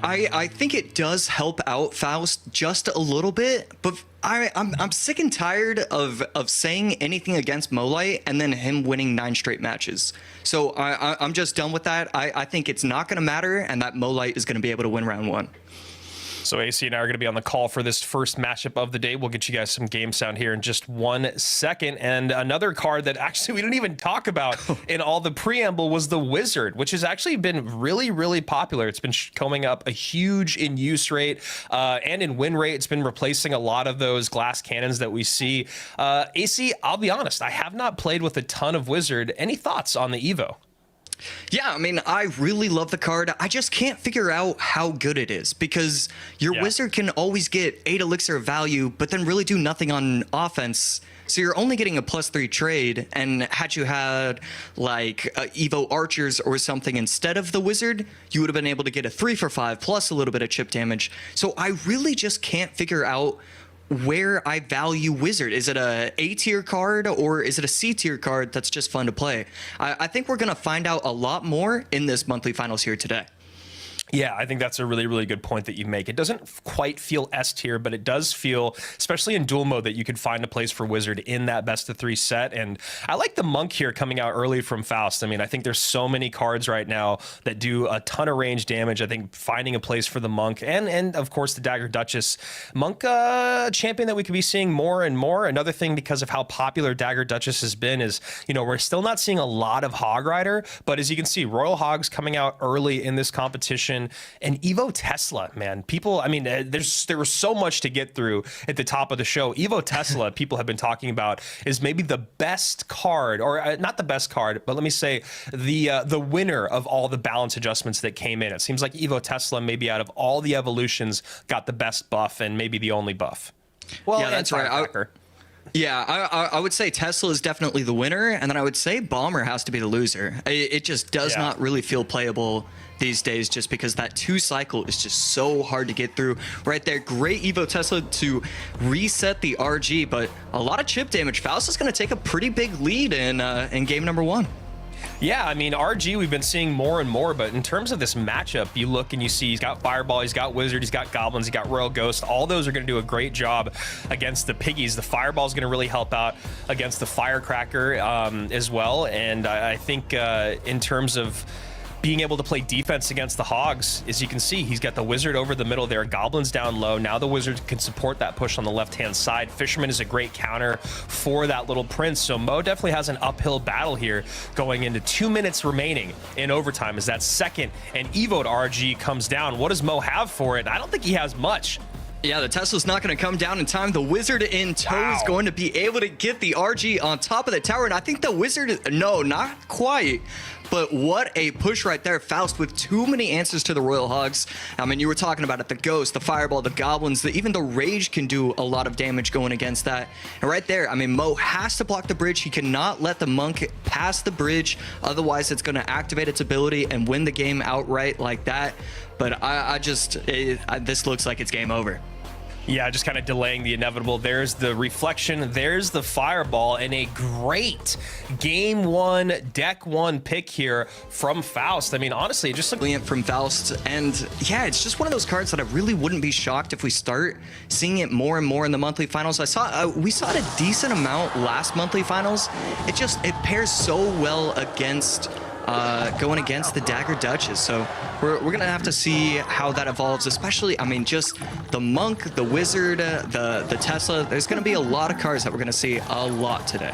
I think it does help out Faust just a little bit, but I'm sick and tired of saying anything against Molite and then him winning 9 straight matches. So I'm just done with that. I think it's not going to matter, and that Molite is going to be able to win round 1. So AC and I are going to be on the call for this first matchup of the day. We'll get you guys some game sound here in just 1 second. And another card that actually we didn't even talk about in all the preamble was the Wizard, which has actually been really, really popular. It's been coming up a huge in use rate and in win rate. It's been replacing a lot of those glass cannons that we see. AC, I'll be honest, I have not played with a ton of Wizard. Any thoughts on the Evo? Yeah, I mean, I really love the card. I just can't figure out how good it is because your Wizard can always get 8 elixir of value, but then really do nothing on offense. So you're only getting a +3 trade, and had you had like Evo Archers or something instead of the Wizard, you would have been able to get a 3 for 5 plus a little bit of chip damage. So I really just can't figure out where I value Wizard. Is it a A-tier card or is it a C-tier card that's just fun to play? I think we're going to find out a lot more in this monthly finals here today. Yeah, I think that's a really, really good point that you make. It doesn't quite feel S tier, but it does feel, especially in dual mode, that you could find a place for Wizard in that best of 3 set. And I like the Monk here coming out early from Faust. I mean, I think there's so many cards right now that do a ton of range damage. I think finding a place for the Monk and of course the Dagger Duchess. Monk champion that we could be seeing more and more. Another thing, because of how popular Dagger Duchess has been, is, you know, we're still not seeing a lot of Hog Rider, but as you can see, Royal Hogs coming out early in this competition. And Evo Tesla, man, people, I mean, there was so much to get through at the top of the show. Evo Tesla, people have been talking about, is maybe the best card, or not the best card, but let me say the winner of all the balance adjustments that came in. It seems like Evo Tesla, maybe out of all the evolutions, got the best buff and maybe the only buff. Well, yeah, that's right. I would say Tesla is definitely the winner, and then I would say Bomber has to be the loser. It just does not really feel playable these days, just because that 2 cycle is just so hard to get through. Right there, great Evo Tesla to reset the RG, but a lot of chip damage. Faust is going to take a pretty big lead in game number 1. Yeah, I mean, RG we've been seeing more and more, but in terms of this matchup, you look and you see he's got Fireball, he's got Wizard, he's got Goblins, he's got Royal Ghost. All those are going to do a great job against the Piggies. The Fireball is going to really help out against the Firecracker as well. And I think in terms of being able to play defense against the Hogs, as you can see, he's got the Wizard over the middle there, Goblins down low. Now the Wizard can support that push on the left-hand side. Fisherman is a great counter for that little Prince. So Mo definitely has an uphill battle here going into 2 minutes remaining in overtime as that second and Evo to RG comes down. What does Mo have for it? I don't think he has much. Yeah, the Tesla's not going to come down in time. The Wizard in tow is going to be able to get the RG on top of the tower. And I think the Wizard, no, not quite. But what a push right there. Faust with too many answers to the Royal Hogs. I mean, you were talking about it. The Ghost, the Fireball, the Goblins, even the Rage can do a lot of damage going against that. And right there, I mean, Mo has to block the bridge. He cannot let the Monk pass the bridge. Otherwise, it's going to activate its ability and win the game outright like that. But this looks like it's game over. Yeah, just kind of delaying the inevitable. There's the Reflection, there's the Fireball, and a great game 1, deck 1 pick here from Faust. I mean, honestly, it just looked brilliant from Faust. And yeah, it's just one of those cards that I really wouldn't be shocked if we start seeing it more and more in the monthly finals. We saw it a decent amount last monthly finals. It pairs so well against going against the Dagger Duchess. So we're going to have to see how that evolves, especially, I mean, just the Monk, the Wizard, the Tesla. There's going to be a lot of cards that we're going to see a lot today.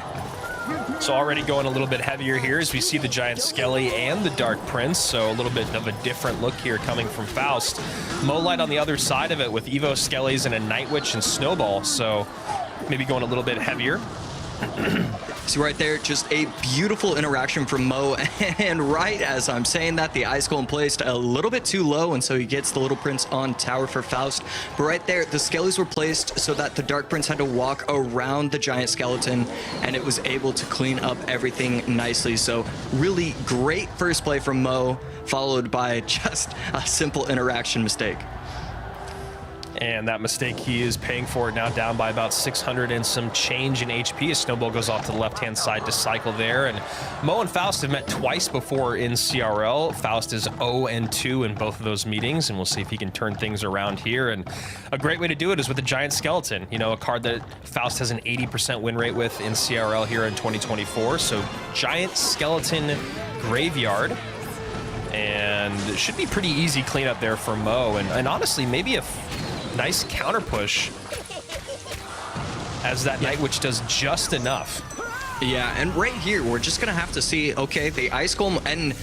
So already going a little bit heavier here as we see the Giant Skelly and the Dark Prince. So a little bit of a different look here coming from Faust. Molite on the other side of it with Evo Skellies and a Night Witch and Snowball. So maybe going a little bit heavier. So right there, just a beautiful interaction from Mo, and right as I'm saying that, the Ice Golem placed a little bit too low, and so he gets the Little Prince on tower for Faust. But right there, the Skellies were placed so that the Dark Prince had to walk around the Giant Skeleton, and it was able to clean up everything nicely. So really great first play from Mo, followed by just a simple interaction mistake. And that mistake, he is paying for it now, down by about 600 and some change in HP. His snowball goes off to the left-hand side to cycle there. And Mo and Faust have met twice before in CRL. Faust is 0-2 in both of those meetings, and we'll see if he can turn things around here. And a great way to do it is with the Giant Skeleton, you know, a card that Faust has an 80% win rate with in CRL here in 2024. So Giant Skeleton Graveyard. And it should be pretty easy cleanup there for Mo. And honestly, maybe a nice counter push as that Night Witch does just enough. Yeah, and right here, we're just going to have to see, okay, the Ice Golem, and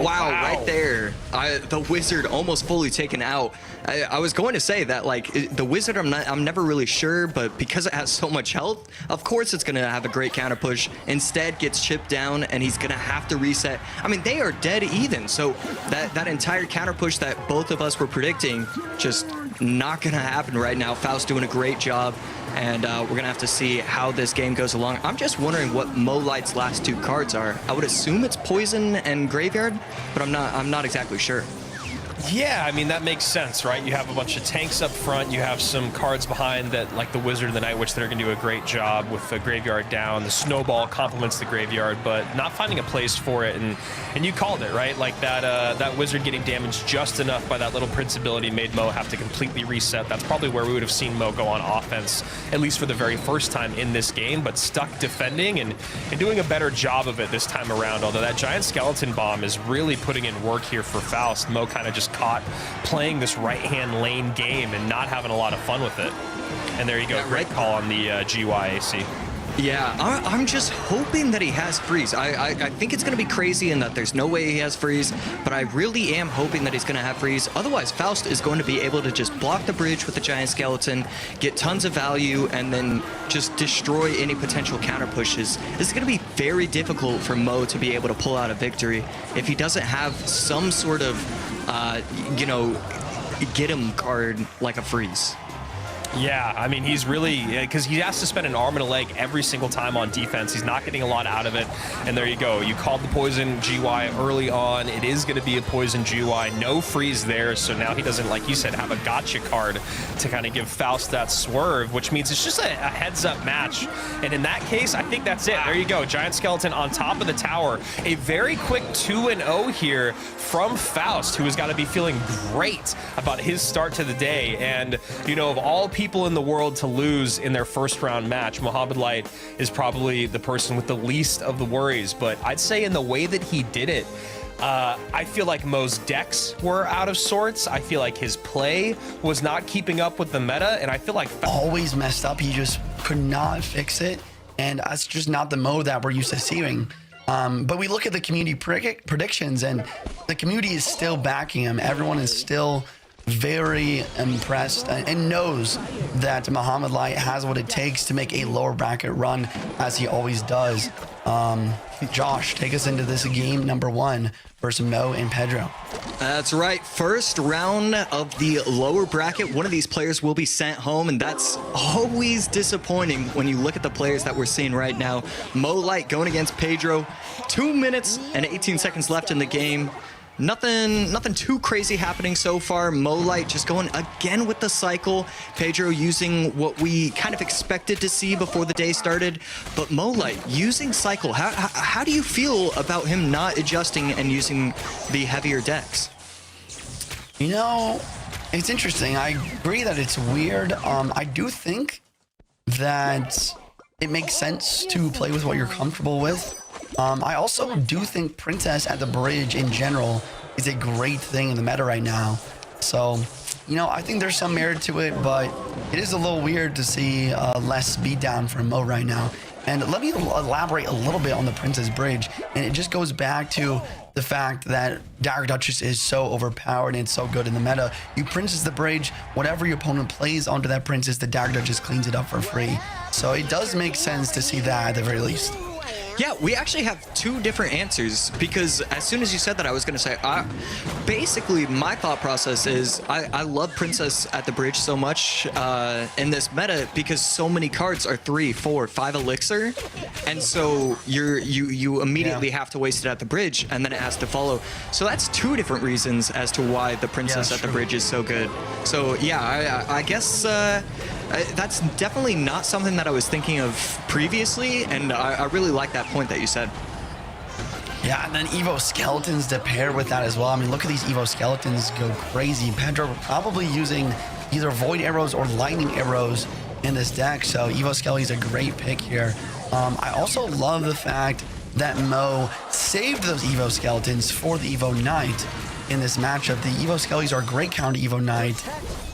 wow, right there, the Wizard almost fully taken out. I was going to say that, like, the Wizard, I'm never really sure, but because it has so much health, of course it's going to have a great counter push. Instead, gets chipped down, and he's going to have to reset. I mean, they are dead even, so that entire counter push that both of us were predicting, just not going to happen right now. Faust doing a great job. And we're going to have to see how this game goes along. I'm just wondering what Molight's last two cards are. I would assume it's Poison and Graveyard, but I'm not exactly sure. Yeah, I mean, that makes sense, right? You have a bunch of tanks up front. You have some cards behind that, like the Wizard and the Night Witch, that are going to do a great job with the Graveyard down. The Snowball complements the Graveyard, but not finding a place for it. And you called it, right? Like that Wizard getting damaged just enough by that little Prince ability made Mo have to completely reset. That's probably where we would have seen Mo go on offense, at least for the very first time in this game, but stuck defending and doing a better job of it this time around. Although that Giant Skeleton Bomb is really putting in work here for Faust. Mo kind of just caught playing this right-hand lane game and not having a lot of fun with it. And there you go, great call on the GYAC. Yeah, I'm just hoping that he has freeze. I think it's going to be crazy in that there's no way he has freeze, but I really am hoping that he's going to have freeze. Otherwise, Faust is going to be able to just block the bridge with the Giant Skeleton, get tons of value, and then just destroy any potential counter pushes. This is going to be very difficult for Mo to be able to pull out a victory if he doesn't have some sort of, you know, get him card like a freeze. Yeah, I mean, he's really, because he has to spend an arm and a leg every single time on defense. He's not getting a lot out of it. And there you go. You called the Poison GY early on. It is going to be a Poison GY. No freeze there. So now he doesn't, like you said, have a gotcha card to kind of give Faust that swerve, which means it's just a heads-up match. And in that case, I think that's it. There you go. Giant Skeleton on top of the tower. A very quick 2-0 here from Faust, who has got to be feeling great about his start to the day. And, you know, of all people in the world to lose in their first round match, Mohamed Light is probably the person with the least of the worries. But I'd say in the way that he did it, I feel like Mo's decks were out of sorts. I feel like his play was not keeping up with the meta, and I feel like always messed up. He just could not fix it, and that's just not the Mo that we're used to seeing. But we look at the community predictions, and the community is still backing him. Everyone is still very impressed and knows that Mohamed Light has what it takes to make a lower bracket run, as he always does. Josh, take us into this game number 1 versus Mo and Pedro. That's right. First round of the lower bracket. One of these players will be sent home, and that's always disappointing when you look at the players that we're seeing right now. Mo Light going against Pedro. 2 minutes and 18 seconds left in the game. Nothing too crazy happening so far. Mo Light just going again with the cycle. Pedro using what we kind of expected to see before the day started. But Mo Light using cycle. How do you feel about him not adjusting and using the heavier decks? You know, it's interesting. I agree that it's weird. I do think that it makes sense to play with what you're comfortable with. I also do think Princess at the bridge in general is a great thing in the meta right now. So, you know, I think there's some merit to it, but it is a little weird to see less beatdown from Mo right now. And let me elaborate a little bit on the Princess bridge. And it just goes back to the fact that Dagger Duchess is so overpowered and it's so good in the meta. You Princess the bridge, whatever your opponent plays onto that Princess, the Dagger Duchess cleans it up for free. So it does make sense to see that at the very least. Yeah, we actually have two different answers because as soon as you said that, I was going to say, basically, my thought process is I love Princess at the bridge so much in this meta because so many cards are 3, 4, 5 elixir, and so you immediately have to waste it at the bridge, and then it has to follow. So that's two different reasons as to why the Princess at the bridge is so good. So yeah, I guess that's definitely not something that I was thinking of previously, and I really like that point that you said. Yeah, and then Evo Skeletons to pair with that as well. I mean, look at these Evo Skeletons go crazy. Pedro probably using either Void Arrows or Lightning Arrows in this deck, so Evo Skelly is a great pick here. I also love the fact that Mo saved those Evo Skeletons for the Evo Knight in this matchup. The Evo Skellies are a great counter Evo Knight,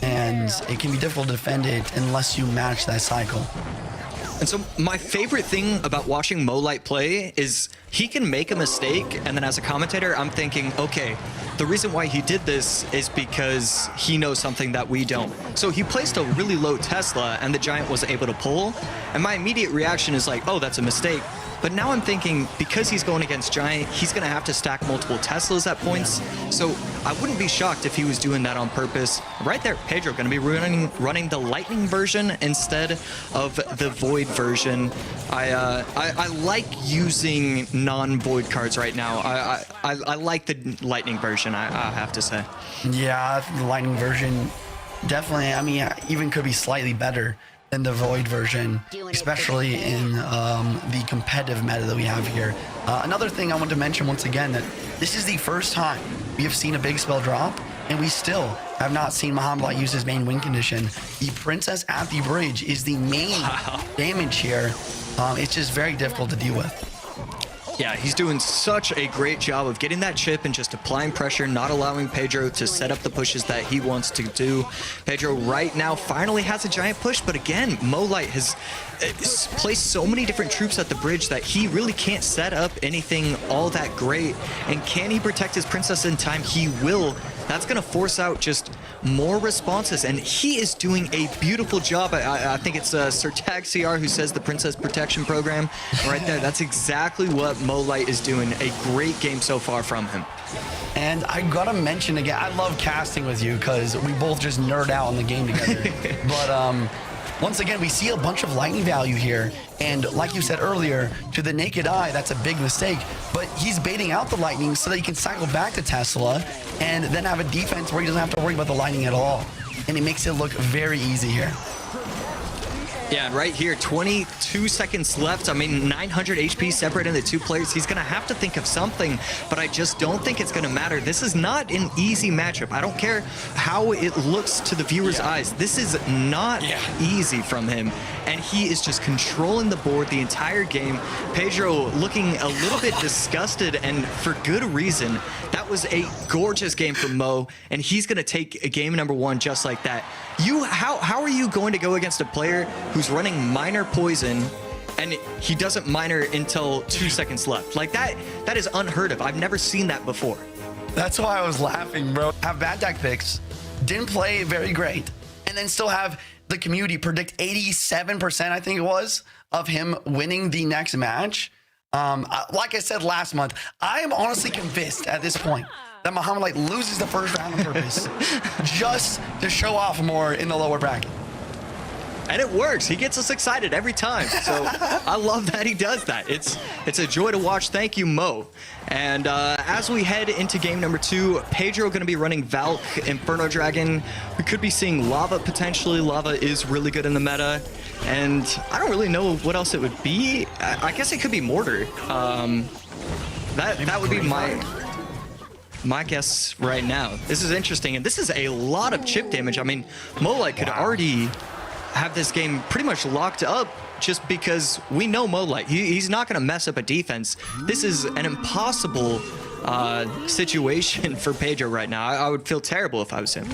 and it can be difficult to defend it unless you match that cycle. And so my favorite thing about watching Molight play is he can make a mistake, and then as a commentator, I'm thinking, okay, the reason why he did this is because he knows something that we don't. So he placed a really low Tesla, and the Giant was able to pull, and my immediate reaction is like, oh, that's a mistake. But now I'm thinking, because he's going against Giant, he's going to have to stack multiple Teslas at points. So I wouldn't be shocked if he was doing that on purpose. Right there, Pedro going to be running the Lightning version instead of the Void version. I like using non-Void cards right now. I like the Lightning version, I have to say. Yeah, I think the Lightning version definitely, I mean, even could be slightly better than the Void version, especially in the competitive meta that we have here. Another thing I want to mention once again, that this is the first time we have seen a big spell drop, and we still have not seen Mohamed use his main win condition. The Princess at the bridge is the main damage here. It's just very difficult to deal with. Yeah, he's doing such a great job of getting that chip and just applying pressure, not allowing Pedro to set up the pushes that he wants to do. Pedro right now finally has a giant push, but again, Molight has placed so many different troops at the bridge that he really can't set up anything all that great. And can he protect his princess in time? He will. That's going to force out just more responses, and he is doing a beautiful job. I think it's Sir Tag CR who says the Princess Protection Program right there. That's exactly what Molight is doing. A great game so far from him. And I gotta mention again, I love casting with you because we both just nerd out on the game together. But once again, we see a bunch of lightning value here. And like you said earlier, to the naked eye, that's a big mistake. But he's baiting out the lightning so that he can cycle back to Tesla and then have a defense where he doesn't have to worry about the lightning at all. And it makes it look very easy here. Yeah, and right here, 22 seconds left. I mean, 900 HP separating the two players. He's going to have to think of something, but I just don't think it's going to matter. This is not an easy matchup. I don't care how it looks to the viewer's eyes. This is not easy from him, and he is just controlling the board the entire game. Pedro looking a little bit disgusted, and for good reason. That was a gorgeous game from Mo, and he's going to take a game number one just like that. How are you going to go against a player who's running minor poison and he doesn't minor until 2 seconds left? Like that is unheard of. I've never seen that before. That's why I was laughing, bro. Have bad deck picks, didn't play very great, and then still have the community predict 87%, I think it was, of him winning the next match. Like I said last month, I am honestly convinced at this point that Mohamed loses the first round on purpose just to show off more in the lower bracket. And it works. He gets us excited every time. So I love that he does that. It's a joy to watch. Thank you, Mo. And as we head into game number 2, Pedro going to be running Valk, Inferno Dragon. We could be seeing Lava potentially. Lava is really good in the meta. And I don't really know what else it would be. I guess it could be Mortar. That would be my guess right now. This is interesting. And this is a lot of chip damage. I mean, Molight could already have this game pretty much locked up just because we know Molight. He's not going to mess up a defense. This is an impossible situation for Pedro right now. I would feel terrible if I was him.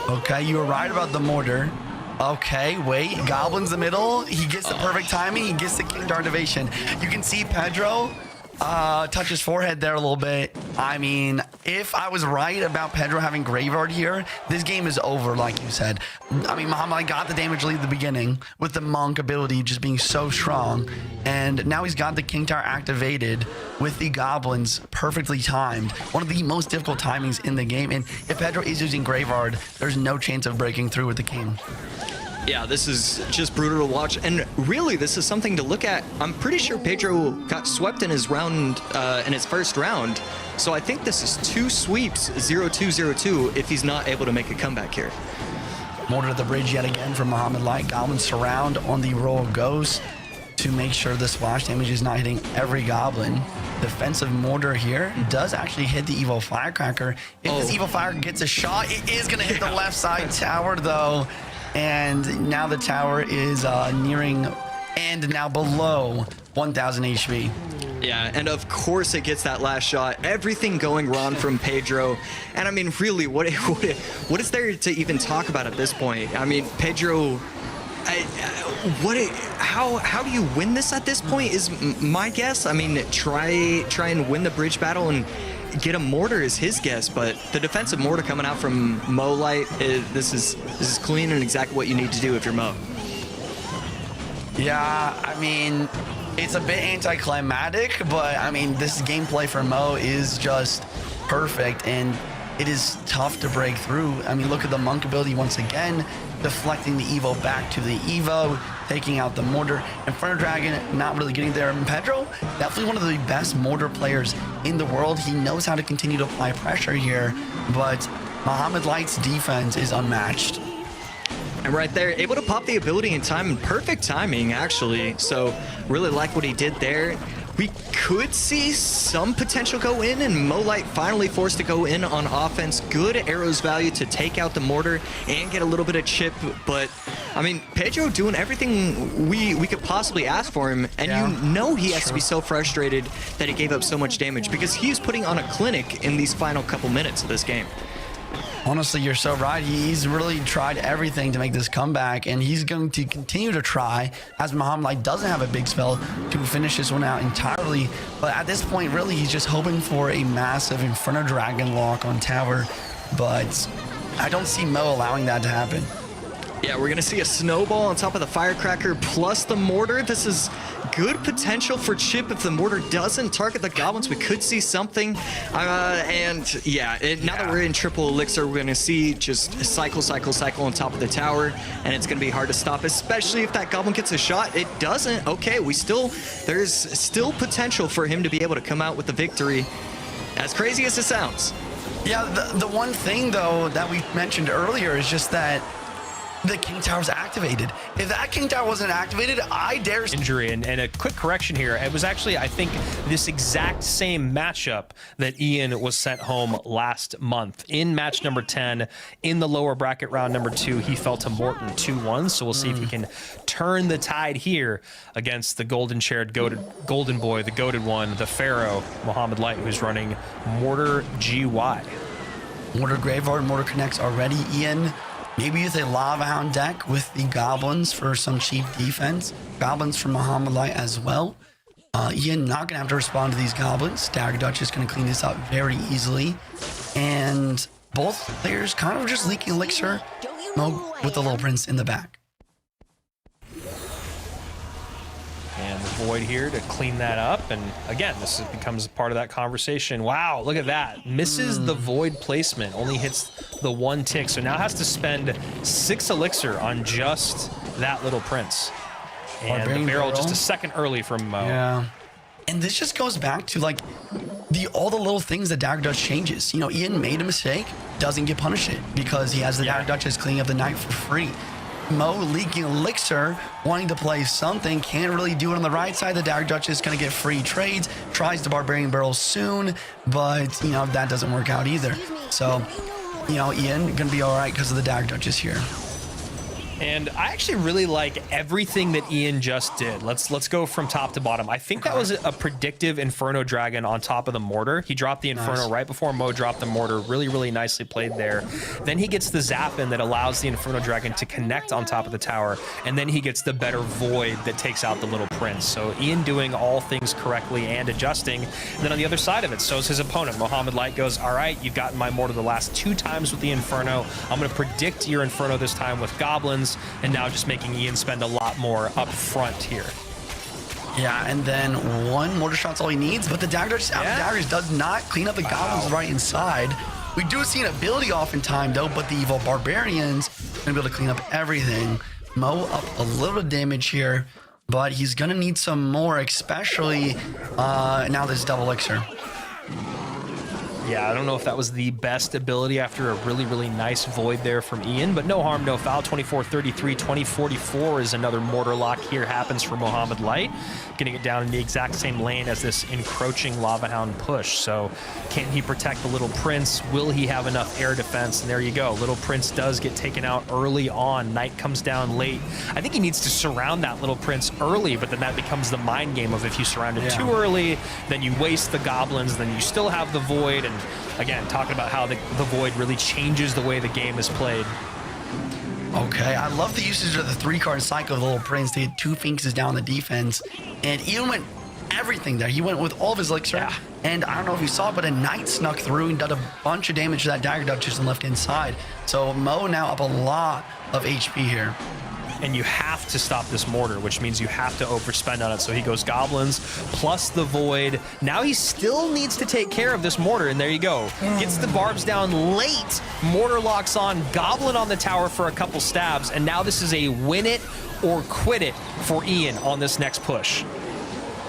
Okay, you were right about the mortar. Okay, wait, Goblin's the middle. He gets the perfect timing. He gets the King Dart Ovation. You can see Pedro touch his forehead there a little bit. I mean, if I was right about Pedro having Graveyard here, this game is over, like you said. I mean, Mohamed got the damage lead at the beginning with the Monk ability just being so strong. And now he's got the King Tower activated with the Goblins perfectly timed. One of the most difficult timings in the game. And if Pedro is using Graveyard, there's no chance of breaking through with the King. Yeah, this is just brutal to watch, and really, this is something to look at. I'm pretty sure Pedro got swept in his round, in his first round, so I think this is 2 sweeps, 0-2-0-2, if he's not able to make a comeback here. Mortar to the bridge yet again from Mohamed Light. Goblin surround on the Royal Ghost to make sure the splash damage is not hitting every Goblin. Defensive mortar here does actually hit the Evil Firecracker. If this Evil Firecracker gets a shot, it is going to hit the left side tower, though. And now the tower is nearing and now below 1,000 HP. Yeah, and of course it gets that last shot. Everything going wrong from Pedro. And I mean, really, what is there to even talk about at this point? I mean, Pedro, how do you win this at this point is my guess. I mean, try and win the bridge battle and get a mortar is his guess, but the defensive mortar coming out from Mo Light, this is clean and exactly what you need to do if you're Mo. Yeah, I mean, it's a bit anticlimactic, but I mean, this gameplay for Mo is just perfect, and it is tough to break through. I mean, look at the Monk ability once again, deflecting the Evo back to the Evo, taking out the mortar. Inferno Dragon not really getting there. And Pedro, definitely one of the best mortar players in the world. He knows how to continue to apply pressure here, but Mohamed Light's defense is unmatched. And right there, able to pop the ability in time, and perfect timing, actually. So really like what he did there. We could see some potential go in, and Mo Light finally forced to go in on offense. Good arrows value to take out the mortar and get a little bit of chip. But, I mean, Pedro doing everything we could possibly ask for him. And you know he has to be so frustrated that he gave up so much damage because he's putting on a clinic in these final couple minutes of this game. Honestly, you're so right. He's really tried everything to make this comeback, and he's going to continue to try as Mohamed Light doesn't have a big spell to finish this one out entirely. But at this point, really, he's just hoping for a massive Inferno Dragon lock on tower. But I don't see Mo allowing that to happen. Yeah, we're going to see a snowball on top of the Firecracker plus the mortar. This is good potential for chip if the mortar doesn't target the Goblins. We could see something. And yeah, now that we're in triple elixir, we're going to see just cycle on top of the tower. And it's going to be hard to stop, especially if that Goblin gets a shot. It doesn't. Okay, there's still potential for him to be able to come out with the victory. As crazy as it sounds. Yeah, the one thing, though, that we mentioned earlier is just that the King Tower's activated. If that King Tower wasn't activated, I dare... Injury, and a quick correction here. It was actually, I think, this exact same matchup that Ian was sent home last month. In match number 10, in the lower bracket round number 2, he fell to Morton 2-1, so we'll see if he can turn the tide here against the golden-chaired golden boy, the goated one, the Pharaoh, Mohamed Light, who's running Mortar GY. Mortar Graveyard, Mortar connects already. Ian, maybe use a Lava Hound deck with the Goblins for some cheap defense. Goblins from Mohamed Light as well. Ian not going to have to respond to these Goblins. Dagger Dutch is going to clean this up very easily. And both players kind of just leaking elixir. Mo with the Little Prince in the back. And the Void here to clean that up. And again, this becomes part of that conversation. Wow, look at that. Misses the Void placement, only hits the 1 tick. So now has to spend 6 elixir on just that Little Prince. And the barrel just a second early from Mo. Yeah. And this just goes back to like all the little things that Dagger Dutch changes. You know, Ian made a mistake, doesn't get punished because he has the Dagger Duchess cleaning up the night for free. Mo leaking elixir, wanting to play something, can't really do it on the right side. The Dagger Duchess is going to get free trades, tries the Barbarian Barrel soon, but, you know, that doesn't work out either. So, you know, Ian going to be all right because of the Dagger Duchess here. And I actually really like everything that Ian just did. Let's go from top to bottom. I think that was a predictive Inferno Dragon on top of the mortar. He dropped the Inferno right before Mo dropped the mortar. Really, really nicely played there. Then he gets the zap in that allows the Inferno Dragon to connect on top of the tower. And then he gets the better Void that takes out the Little Prince. So Ian doing all things correctly and adjusting. And then on the other side of it, so is his opponent. Mohamed Light goes, all right, you've gotten my mortar the last 2 times with the Inferno. I'm going to predict your Inferno this time with Goblins. And now just making Ian spend a lot more up front here. Yeah, and then 1 mortar shot's all he needs, but the dagger just out of daggers does not clean up the goblins right inside. We do see an ability off in time though, but the evil barbarians gonna be able to clean up everything. Mo up a little damage here, but he's gonna need some more, especially now this double elixir. Yeah, I don't know if that was the best ability after a really, really nice Void there from Ian, but no harm, no foul. 24-33, 20-44 is another mortar lock here happens for Mohamed Light, getting it down in the exact same lane as this encroaching Lava Hound push. So can he protect the Little Prince? Will he have enough air defense? And there you go. Little Prince does get taken out early on. Knight comes down late. I think he needs to surround that Little Prince early, but then that becomes the mind game of if you surround it too early, then you waste the goblins, then you still have the Void. And again, talking about how the Void really changes the way the game is played. Okay, I love the usage of the 3-card cycle of the Little Prince to get 2 Phoenixes down the defense. And Ian went everything there. He went with all of his elixir. Yeah. And I don't know if you saw it, but a Knight snuck through and did a bunch of damage to that Dagger Duchess and left inside. So Mo now up a lot of HP here. And you have to stop this mortar, which means you have to overspend on it. So he goes goblins plus the Void. Now he still needs to take care of this mortar, and there you go. Gets the barbs down late. Mortar locks on, goblin on the tower for a couple stabs, and now this is a win it or quit it for Ian on this next push.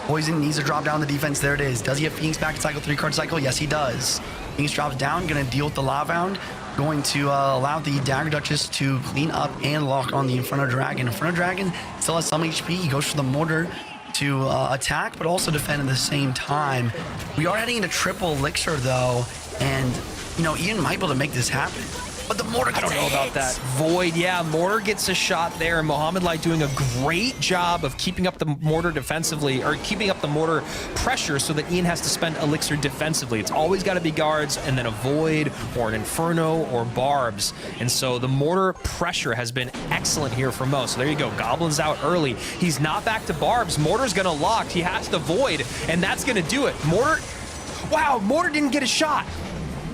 Poison needs to drop down the defense. There it is. Does he have Phoenix back in cycle 3-card cycle? Yes, he does. Phoenix drops down, gonna deal with the Lava Hound. Going to allow the Dagger Duchess to clean up and lock on the Inferno Dragon. Inferno Dragon still has some HP. He goes for the mortar to attack, but also defend at the same time. We are heading into triple elixir though, and you know, Ian might be able to make this happen. But the mortar gets I don't know about that. Void, yeah, mortar gets a shot there. Mohamed Light doing a great job of keeping up the mortar defensively, or keeping up the mortar pressure so that Ian has to spend elixir defensively. It's always got to be guards and then a Void or an Inferno or barbs. And so the mortar pressure has been excellent here for Mo. So there you go, goblins out early. He's not back to barbs. Mortar's going to lock. He has to Void, and that's going to do it. Mortar, wow, mortar didn't get a shot.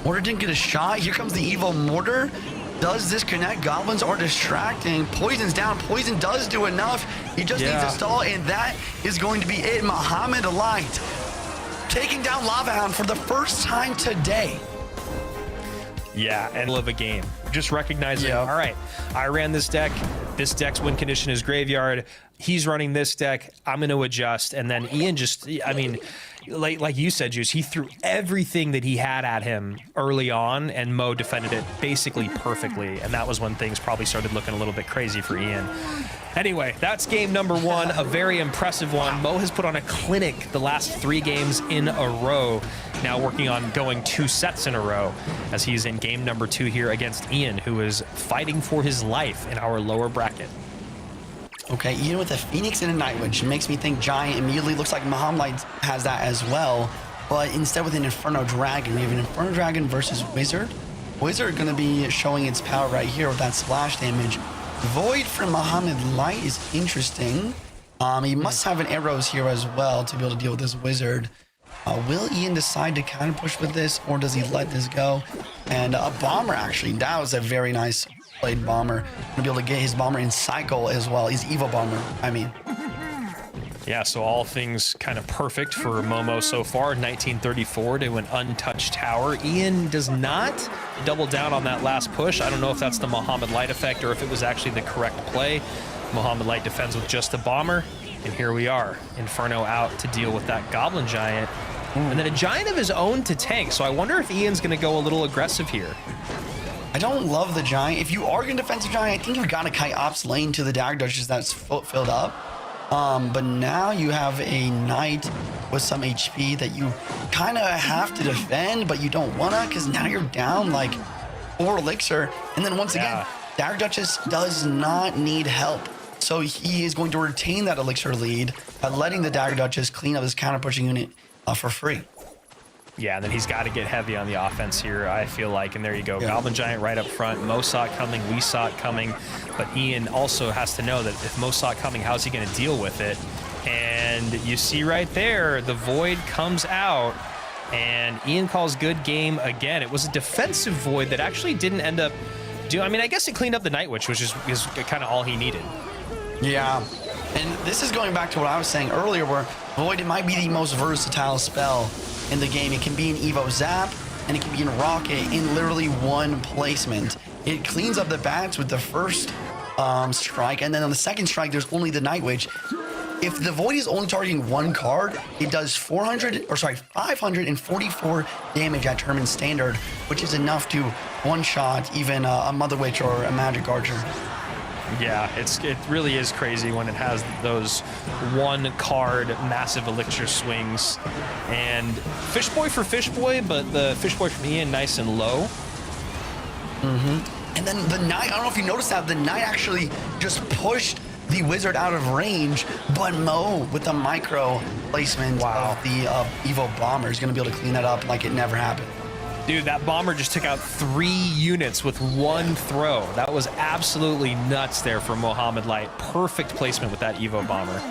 Mortar didn't get a shot. Here comes the evil mortar. Does this connect? Goblins are distracting. Poison's down. Poison does do enough. He just needs a stall, and that is going to be it. Mohamed Light taking down Lava Hound for the first time today. Yeah, and live a game. Just recognizing, all right, I ran this deck. This deck's win condition is Graveyard. He's running this deck. I'm going to adjust. And then Ian just, I mean, like you said, Juice, he threw everything that he had at him early on, and Mo defended it basically perfectly. And that was when things probably started looking a little bit crazy for Ian. Anyway, that's game number 1, a very impressive one. Mo has put on a clinic the last 3 games in a row, now working on going 2 sets in a row, as he's in game number 2 here against Ian, who is fighting for his life in our lower bracket. Okay, Ian with a Phoenix and a Night Witch. It makes me think Giant immediately. Looks like Mohamed Light has that as well. But instead with an Inferno Dragon, we have an Inferno Dragon versus Wizard. Wizard going to be showing its power right here with that splash damage. Void from Mohamed Light is interesting. He must have an arrows here as well to be able to deal with this Wizard. Will Ian decide to kind of push with this, or does he let this go? And a Bomber, actually. That was a very nice played Bomber. Gonna be able to get his Bomber in cycle as well. He's Evil Bomber, I mean. Yeah, so all things kind of perfect for Momo so far. 1934 to an untouched tower. Ian does not double down on that last push. I don't know if that's the Mohamed Light effect or if it was actually the correct play. Mohamed Light defends with just a Bomber. And here we are. Inferno out to deal with that Goblin Giant. And then a Giant of his own to tank. So I wonder if Ian's going to go a little aggressive here. I don't love the Giant. If you are going to defensive Giant, I think you've got to kite ops lane to the Dagger Duchess that's filled up. But now you have a Knight with some HP that you kind of have to defend, but you don't want to, because now you're down like 4 elixir. And then once again, Dagger Duchess does not need help. So he is going to retain that elixir lead by letting the Dagger Duchess clean up his counter pushing unit for free. Yeah, and then he's got to get heavy on the offense here, I feel like. And there you go. Yeah. Goblin Giant right up front. Mo saw it coming. We saw it coming. But Ian also has to know that if Mo saw it coming, how's he going to deal with it? And you see right there, the Void comes out. And Ian calls good game again. It was a defensive Void that actually didn't end up doing... I mean, I guess it cleaned up the Night Witch, which is kind of all he needed. Yeah. And this is going back to what I was saying earlier, where Void, it might be the most versatile spell in the game. It can be an Evo Zap, and it can be in Rocket in literally one placement. It cleans up the bats with the first strike, and then on the second strike, there's only the Night Witch. If the Void is only targeting one card, it does 544 damage at Termin Standard, which is enough to one-shot even a Mother Witch or a Magic Archer. Yeah, it really is crazy when it has those one-card massive elixir swings. And Fishboy for Fishboy, but the Fishboy from Ian nice and low. And then the Knight, I don't know if you noticed that, the Knight actually just pushed the Wizard out of range, but Mo, with the micro placement of the Evo Bomber, is going to be able to clean that up like it never happened. Dude, that Bomber just took out 3 units with one throw. That was absolutely nuts there for Mohamed Light. Perfect placement with that Evo Bomber.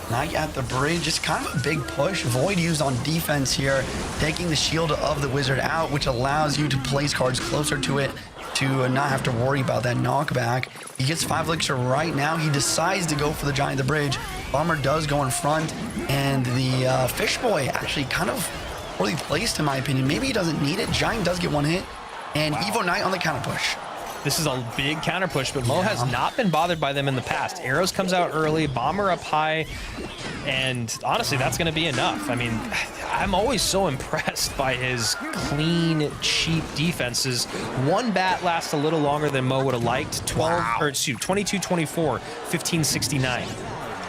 Knight at the bridge, just kind of a big push. Void used on defense here, taking the shield of the Wizard out, which allows you to place cards closer to it to not have to worry about that knockback. He gets 5 elixir right now. He decides to go for the Giant at the bridge. Bomber does go in front, and the Fishboy actually kind of poorly placed, in my opinion. Maybe he doesn't need it. Giant does get 1 hit, and Evo Knight on the counter push. This is a big counter push, but Mo has not been bothered by them in the past. Arrows comes out early, Bomber up high, and honestly, that's going to be enough. I mean, I'm always so impressed by his clean, cheap defenses. 1 bat lasts a little longer than Mo would have liked. 22-24, 15-69.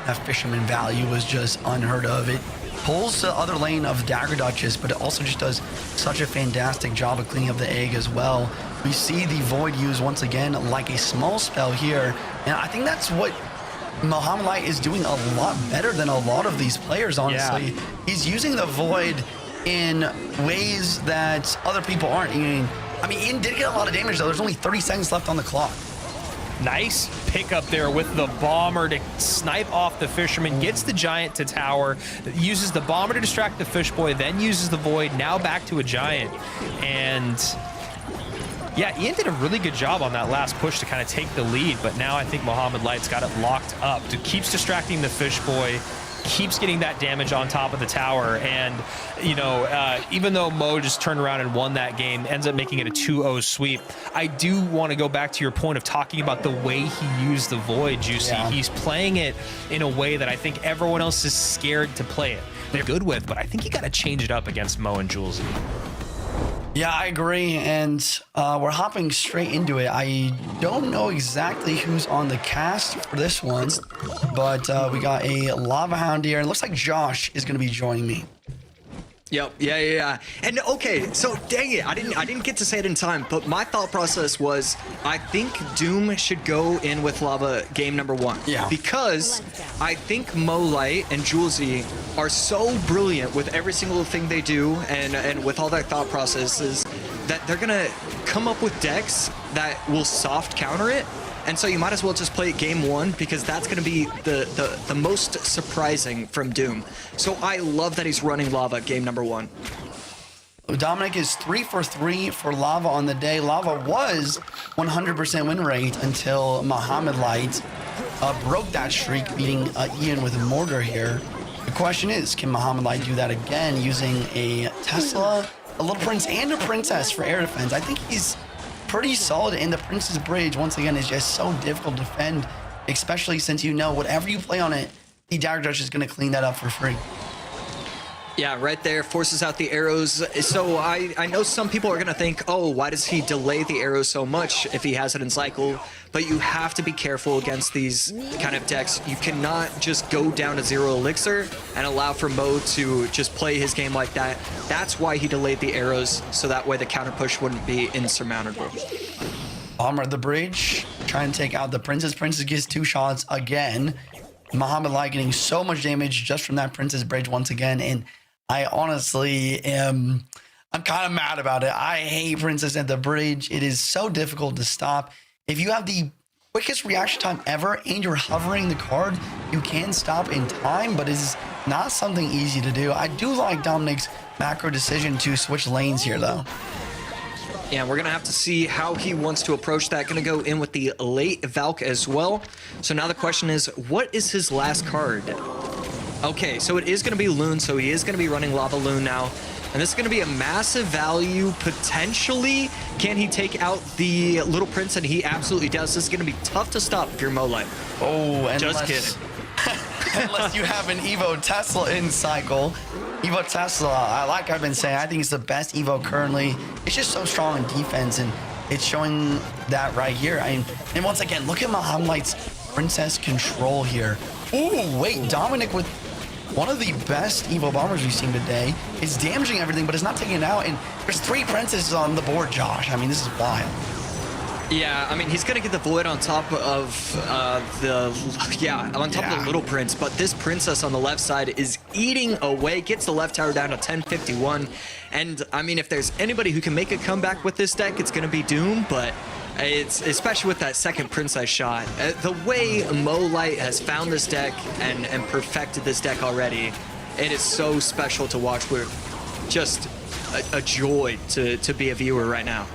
That Fisherman value was just unheard of. It pulls the other lane of Dagger Duchess, but it also just does such a fantastic job of cleaning up the egg as well. We see the Void used once again like a small spell here, and I think that's what Mohamed Light is doing a lot better than a lot of these players, honestly. Yeah. He's using the Void in ways that other people aren't. I mean, Ian did get a lot of damage, though. There's only 30 seconds left on the clock. Nice pickup there with the Bomber to snipe off the Fisherman, gets the Giant to tower, uses the Bomber to distract the Fishboy, then uses the Void, now back to a Giant. And yeah, Ian did a really good job on that last push to kind of take the lead, but now I think Mohamed Light's got it locked up. Keeps distracting the Fishboy, keeps getting that damage on top of the tower, and even though Mo just turned around and won that game, ends up making it a 2-0 sweep. I do want to go back to your point of talking about the way he used the Void, Juicy. Yeah. He's playing it in a way that I think everyone else is scared to play it. They're good with, but I think you got to change it up against Mo and Julesy. Yeah, I agree, and we're hopping straight into it. I don't know exactly who's on the cast for this one, but we got a Lava Hound here, and it looks like Josh is going to be joining me. Yep. Yeah. And okay, so dang it, I didn't get to say it in time, but my thought process was I think Doom should go in with Lava game number 1. Yeah. Because I think Mo Light and Julesy are so brilliant with every single thing they do and with all their thought processes that they're gonna come up with decks that will soft counter it. And so you might as well just play it game 1 because that's going to be the most surprising from Doom. So I love that he's running Lava game number 1. Dominic is 3 for 3 for Lava on the day. Lava was 100% win rate until Mohamed Light broke that streak, beating Ian with a mortar here. The question is, can Mohamed Light do that again using a Tesla, a Little Prince, and a Princess for air defense? I think he's pretty solid, and the Prince's Bridge, once again, is just so difficult to defend, especially since whatever you play on it, the Dagger Duchess is going to clean that up for free. Yeah, right there, forces out the arrows. So I know some people are going to think, oh, why does he delay the arrows so much if he has it in cycle? But you have to be careful against these kind of decks. You cannot just go down to 0 elixir and allow for Mo to just play his game like that. That's why he delayed the arrows, so that way the counter push wouldn't be insurmountable. Bomber at the bridge, trying to take out the Princess. Princess gets 2 shots again. Mohamed Light getting so much damage just from that Princess bridge once again. And I honestly am, I'm kind of mad about it. I hate Princess at the bridge. It is so difficult to stop. If you have the quickest reaction time ever and you're hovering the card, you can stop in time, but it is not something easy to do. I do like Dominic's macro decision to switch lanes here, though. Yeah, we're going to have to see how he wants to approach that. Going to go in with the late Valk as well. So now the question is, what is his last card? Okay, so it is going to be Loon, so he is going to be running Lava Loon now. And this is going to be a massive value, potentially. Can he take out the Little Prince? And he absolutely does. This is going to be tough to stop if you're Mohamed. Oh, and just kidding. Unless you have an Evo Tesla in cycle. Evo Tesla, like I've been saying, I think it's the best Evo currently. It's just so strong in defense, and it's showing that right here. And once again, look at Mohamed Light's Princess control here. Ooh, wait, Dominic with one of the best Evo bombers we've seen today is damaging everything, but it's not taking it out. And there's 3 Princesses on the board, Josh. I mean, this is wild. Yeah, I mean, he's going to get the Void on top of the Little Prince, but this Princess on the left side is eating away, gets the left tower down to 1051. And, I mean, if there's anybody who can make a comeback with this deck, it's going to be Doom, but it's especially with that second Princess shot. The way Mo Light has found this deck and perfected this deck already, it is so special to watch. We're just a joy to be a viewer right now.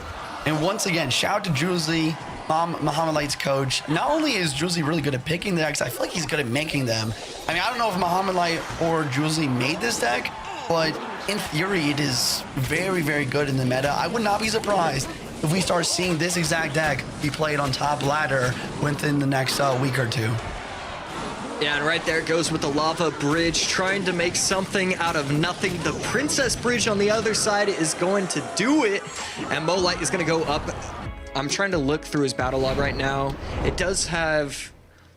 And once again, shout out to Juicy, Mohamed Light's coach. Not only is Juicy really good at picking the decks, I feel like he's good at making them. I mean, I don't know if Mohamed Light or Juicy made this deck, but in theory, it is very, very good in the meta. I would not be surprised if we start seeing this exact deck be played on top ladder within the next week or 2. Yeah, and right there goes with the Lava Bridge, trying to make something out of nothing. The Princess Bridge on the other side is going to do it, and Mo Light is going to go up. I'm trying to look through his battle log right now. It does have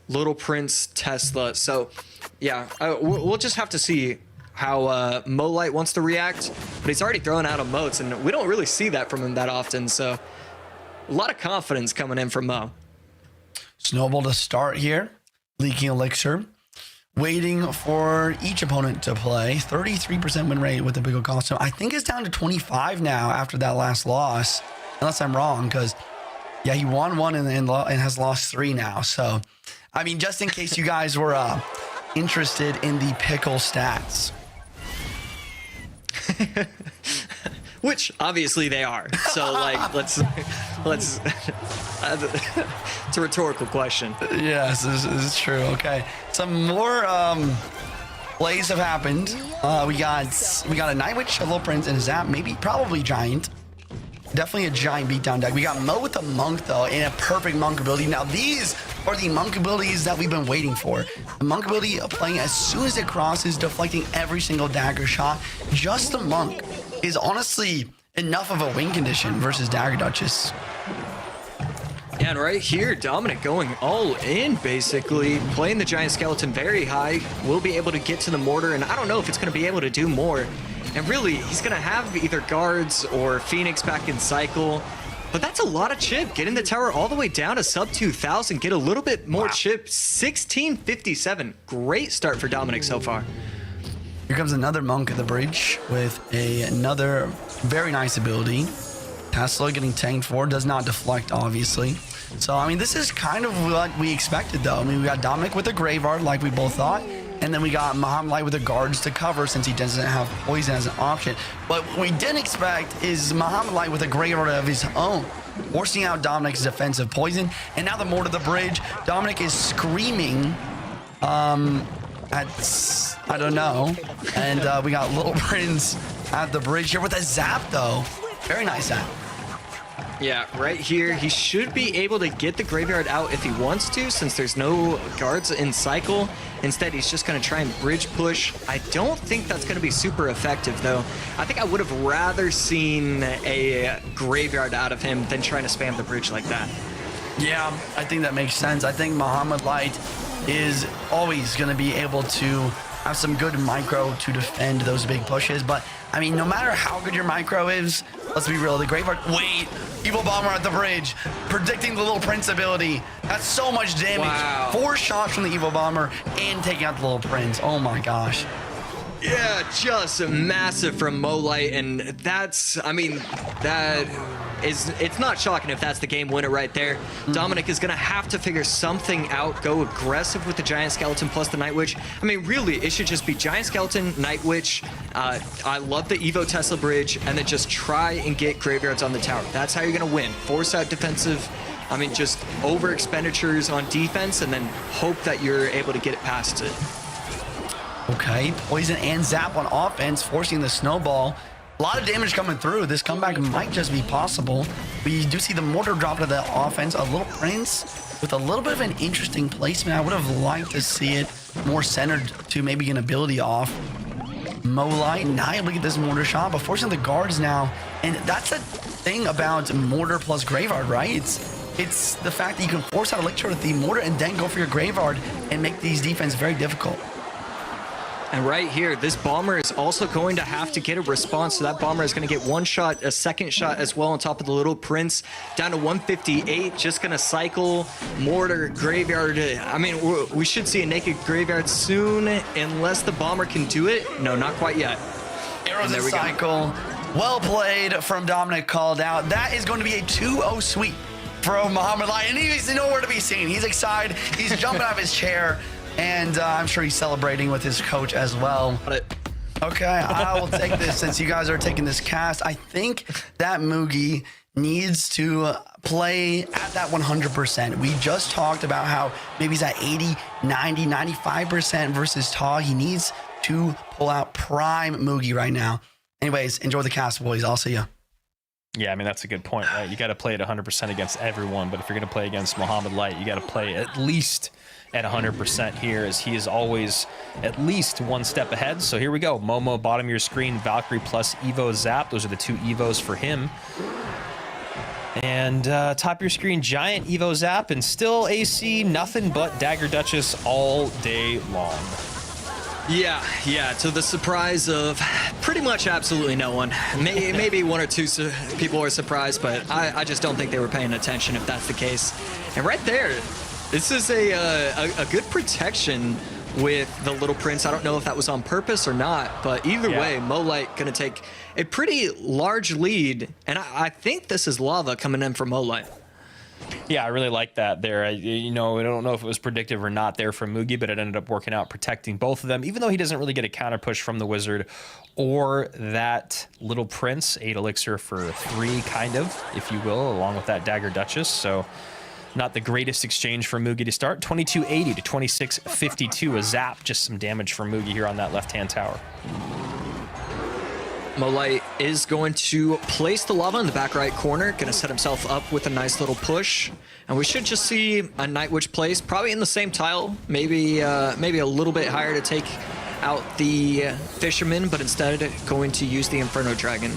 Little Prince Tesla, so yeah, we'll just have to see how Mo Light wants to react, but he's already throwing out emotes, and we don't really see that from him that often, so a lot of confidence coming in from Mo. Snowball to start here. Leaking Elixir, waiting for each opponent to play. 33% win rate with the big old costume. I think it's down to 25 now after that last loss, unless I'm wrong, because yeah, he won 1 and has lost 3 now. So, I mean, just in case you guys were interested in the pickle stats. Which obviously they are. So like, let's. It's a rhetorical question. Yes, this is true. Okay, some more plays have happened. We got a Night Witch, a Little Prince, and a Zap. Probably Giant. Definitely a Giant beatdown deck. We got Mo with a Monk though, and a perfect Monk ability. Now these are the Monk abilities that we've been waiting for. The Monk ability playing as soon as it crosses, deflecting every single dagger shot. Just the Monk is honestly enough of a win condition versus Dagger Duchess. Yeah, and right here, Dominic going all in, basically. Playing the Giant Skeleton very high. Will be able to get to the Mortar, and I don't know if it's going to be able to do more. And really, he's going to have either Guards or Phoenix back in cycle. But that's a lot of chip. Getting the tower all the way down to sub 2,000. Get a little bit more chip. 1657. Great start for Dominic so far. Here comes another Monk at the bridge with another very nice ability. Tesla getting tanked for, does not deflect, obviously. So, I mean, this is kind of what we expected, though. I mean, we got Dominic with a Graveyard, like we both thought, and then we got Mohamed Light with the Guards to cover since he doesn't have Poison as an option. But what we didn't expect is Mohamed Light with a Graveyard of his own, forcing out Dominic's defensive Poison. And now the Mortar to the bridge. Dominic is screaming I don't know. And we got Little Prince at the bridge here with a Zap, though. Very nice Zap. Yeah, right here, he should be able to get the Graveyard out if he wants to, since there's no Guards in cycle. Instead, he's just going to try and bridge push. I don't think that's going to be super effective, though. I think I would have rather seen a Graveyard out of him than trying to spam the bridge like that. Yeah, I think that makes sense. I think Mohamed Light is always going to be able to have some good micro to defend those big pushes. But, I mean, no matter how good your micro is, Let's be real. The Graveyard. Wait. Evil Bomber at the bridge. Predicting the Little Prince ability. That's so much damage. Wow. 4 shots from the Evil Bomber and taking out the Little Prince. Oh my gosh. Yeah, just massive from Molite, and that's, I mean, that is, it's not shocking if that's the game winner right there. Dominic is gonna have to figure something out, go aggressive with the Giant Skeleton plus the Night Witch. I mean, really, it should just be Giant Skeleton, Night Witch. I love the Evo Tesla Bridge, and then just try and get Graveyards on the tower. That's how you're gonna win. Force out defensive, I mean, just over expenditures on defense, and then hope that you're able to get it past it. Okay, Poison and Zap on offense, forcing the snowball. A lot of damage coming through. This comeback might just be possible. We do see the mortar drop to the offense. A Little Prince with a little bit of an interesting placement. I would have liked to see it more centered to maybe an ability off. Molite not able to get this mortar shot, but forcing the guards now. And that's the thing about mortar plus Graveyard, right? It's the fact that you can force out Elixir with the mortar and then go for your Graveyard and make these defense very difficult. And right here, this Bomber is also going to have to get a response. So that Bomber is going to get 1 shot, a second shot as well on top of the Little Prince. Down to 158, just going to cycle Mortar, Graveyard. I mean, we should see a naked Graveyard soon, unless the Bomber can do it. No, not quite yet. Arrows and cycle. Well played from Dominic, called out. That is going to be a 2-0 sweep from Mohamed Light, and he's nowhere to be seen. He's excited. He's jumping out of his chair. And I'm sure he's celebrating with his coach as well. Okay, I will take this since you guys are taking this cast. I think that Mugi needs to play at that 100%. We just talked about how maybe he's at 80, 90, 95% versus Taw. He needs to pull out prime Mugi right now. Anyways, enjoy the cast, boys. I'll see you. Yeah, I mean, that's a good point, right? You got to play at 100% against everyone, but if you're going to play against Mohamed Light, you got to play at least at 100% here, as he is always at least 1 step ahead. So here we go. Momo, bottom of your screen, Valkyrie plus Evo Zap. Those are the 2 Evos for him. And top of your screen, Giant Evo Zap, and still AC, nothing but Dagger Duchess all day long. Yeah, to the surprise of pretty much absolutely no one. Maybe 1 or 2 people are surprised, but I just don't think they were paying attention if that's the case. And right there, this is a good protection with the Little Prince. I don't know if that was on purpose or not, but either way, Molite going to take a pretty large lead, and I think this is lava coming in for Molite. Yeah, I really like that there. I don't know if it was predictive or not there from Mugi, but it ended up working out, protecting both of them, even though he doesn't really get a counter push from the Wizard or that Little Prince. 8 elixir for 3, kind of, if you will, along with that Dagger Duchess. So not the greatest exchange for Mugi to start. 2280 to 2652. A zap, just some damage from Mugi here on that left-hand tower. Molite is going to place the lava in the back right corner, going to set himself up with a nice little push. And we should just see a Night Witch place, probably in the same tile, maybe a little bit higher to take out the Fisherman, but instead going to use the Inferno Dragon.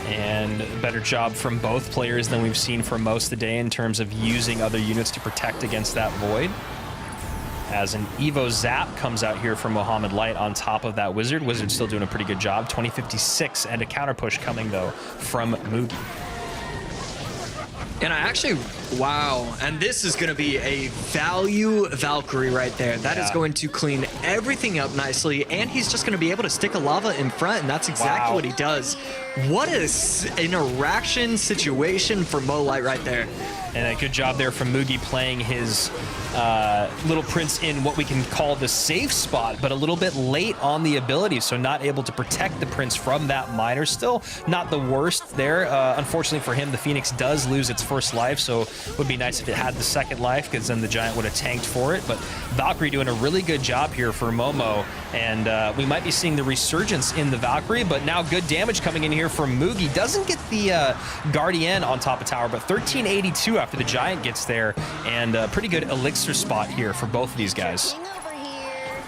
And better job from both players than we've seen for most of the day in terms of using other units to protect against that Void. As an Evo Zap comes out here from Mohamed Light on top of that Wizard. Wizard's still doing a pretty good job. 2056 and a counter push coming, though, from Mugi. And I actually, wow. And this is going to be a value Valkyrie right there. That is going to clean everything up nicely. And he's just going to be able to stick a lava in front. And that's exactly what he does. What an interaction situation for Molite right there. And a good job there from Mugi playing his Little Prince in what we can call the safe spot, but a little bit late on the ability, so not able to protect the Prince from that miner. Still not the worst there. Unfortunately for him, the Phoenix does lose its first life, so it would be nice if it had the second life, because then the Giant would have tanked for it. But Valkyrie doing a really good job here for Momo, and we might be seeing the resurgence in the Valkyrie, but now good damage coming in here from Mugi. Doesn't get the Guardian on top of tower, but 1382 after the Giant gets there, and a pretty good elixir spot here for both of these guys.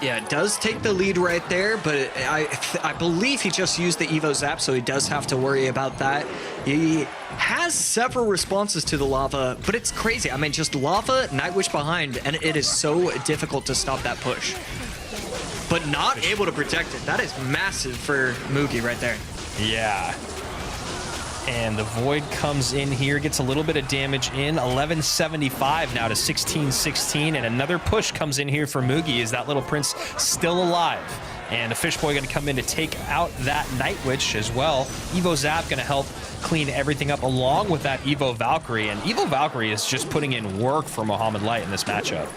Yeah, it does take the lead right there, but I believe he just used the Evo Zap, so he does have to worry about that. He has several responses to the lava, but it's crazy. I mean, just lava, Night Witch behind, and it is so difficult to stop that push. But not able to protect it. That is massive for Mugi right there. Yeah, And the Void comes in here, gets a little bit of damage in. 1175 now to 1616. And another push comes in here for Moogie. Is that Little Prince still alive? And a Fish Boy going to come in to take out that Night Witch as well. Evo Zap going to help clean everything up along with that Evo Valkyrie. And Evo Valkyrie is just putting in work for Mohamed Light in this matchup.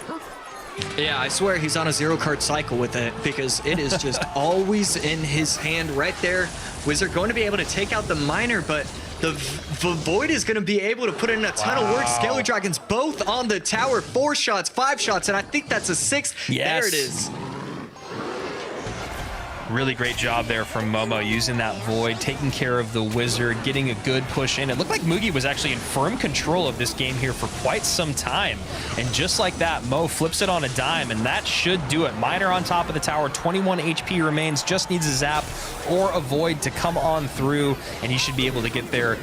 Yeah, I swear he's on a 0-card cycle with it because it is just always in his hand right there. Wizard going to be able to take out the Miner, but the Void is going to be able to put in a ton of work. Scaly Dragons both on the tower. 4 shots, 5 shots, and I think that's a 6th. Yes. There it is. Really great job there from Momo, using that Void, taking care of the Wizard, getting a good push in. It looked like Moogie was actually in firm control of this game here for quite some time. And just like that, Mo flips it on a dime, and that should do it. Miner on top of the tower, 21 HP remains, just needs a Zap or a Void to come on through, and he should be able to get there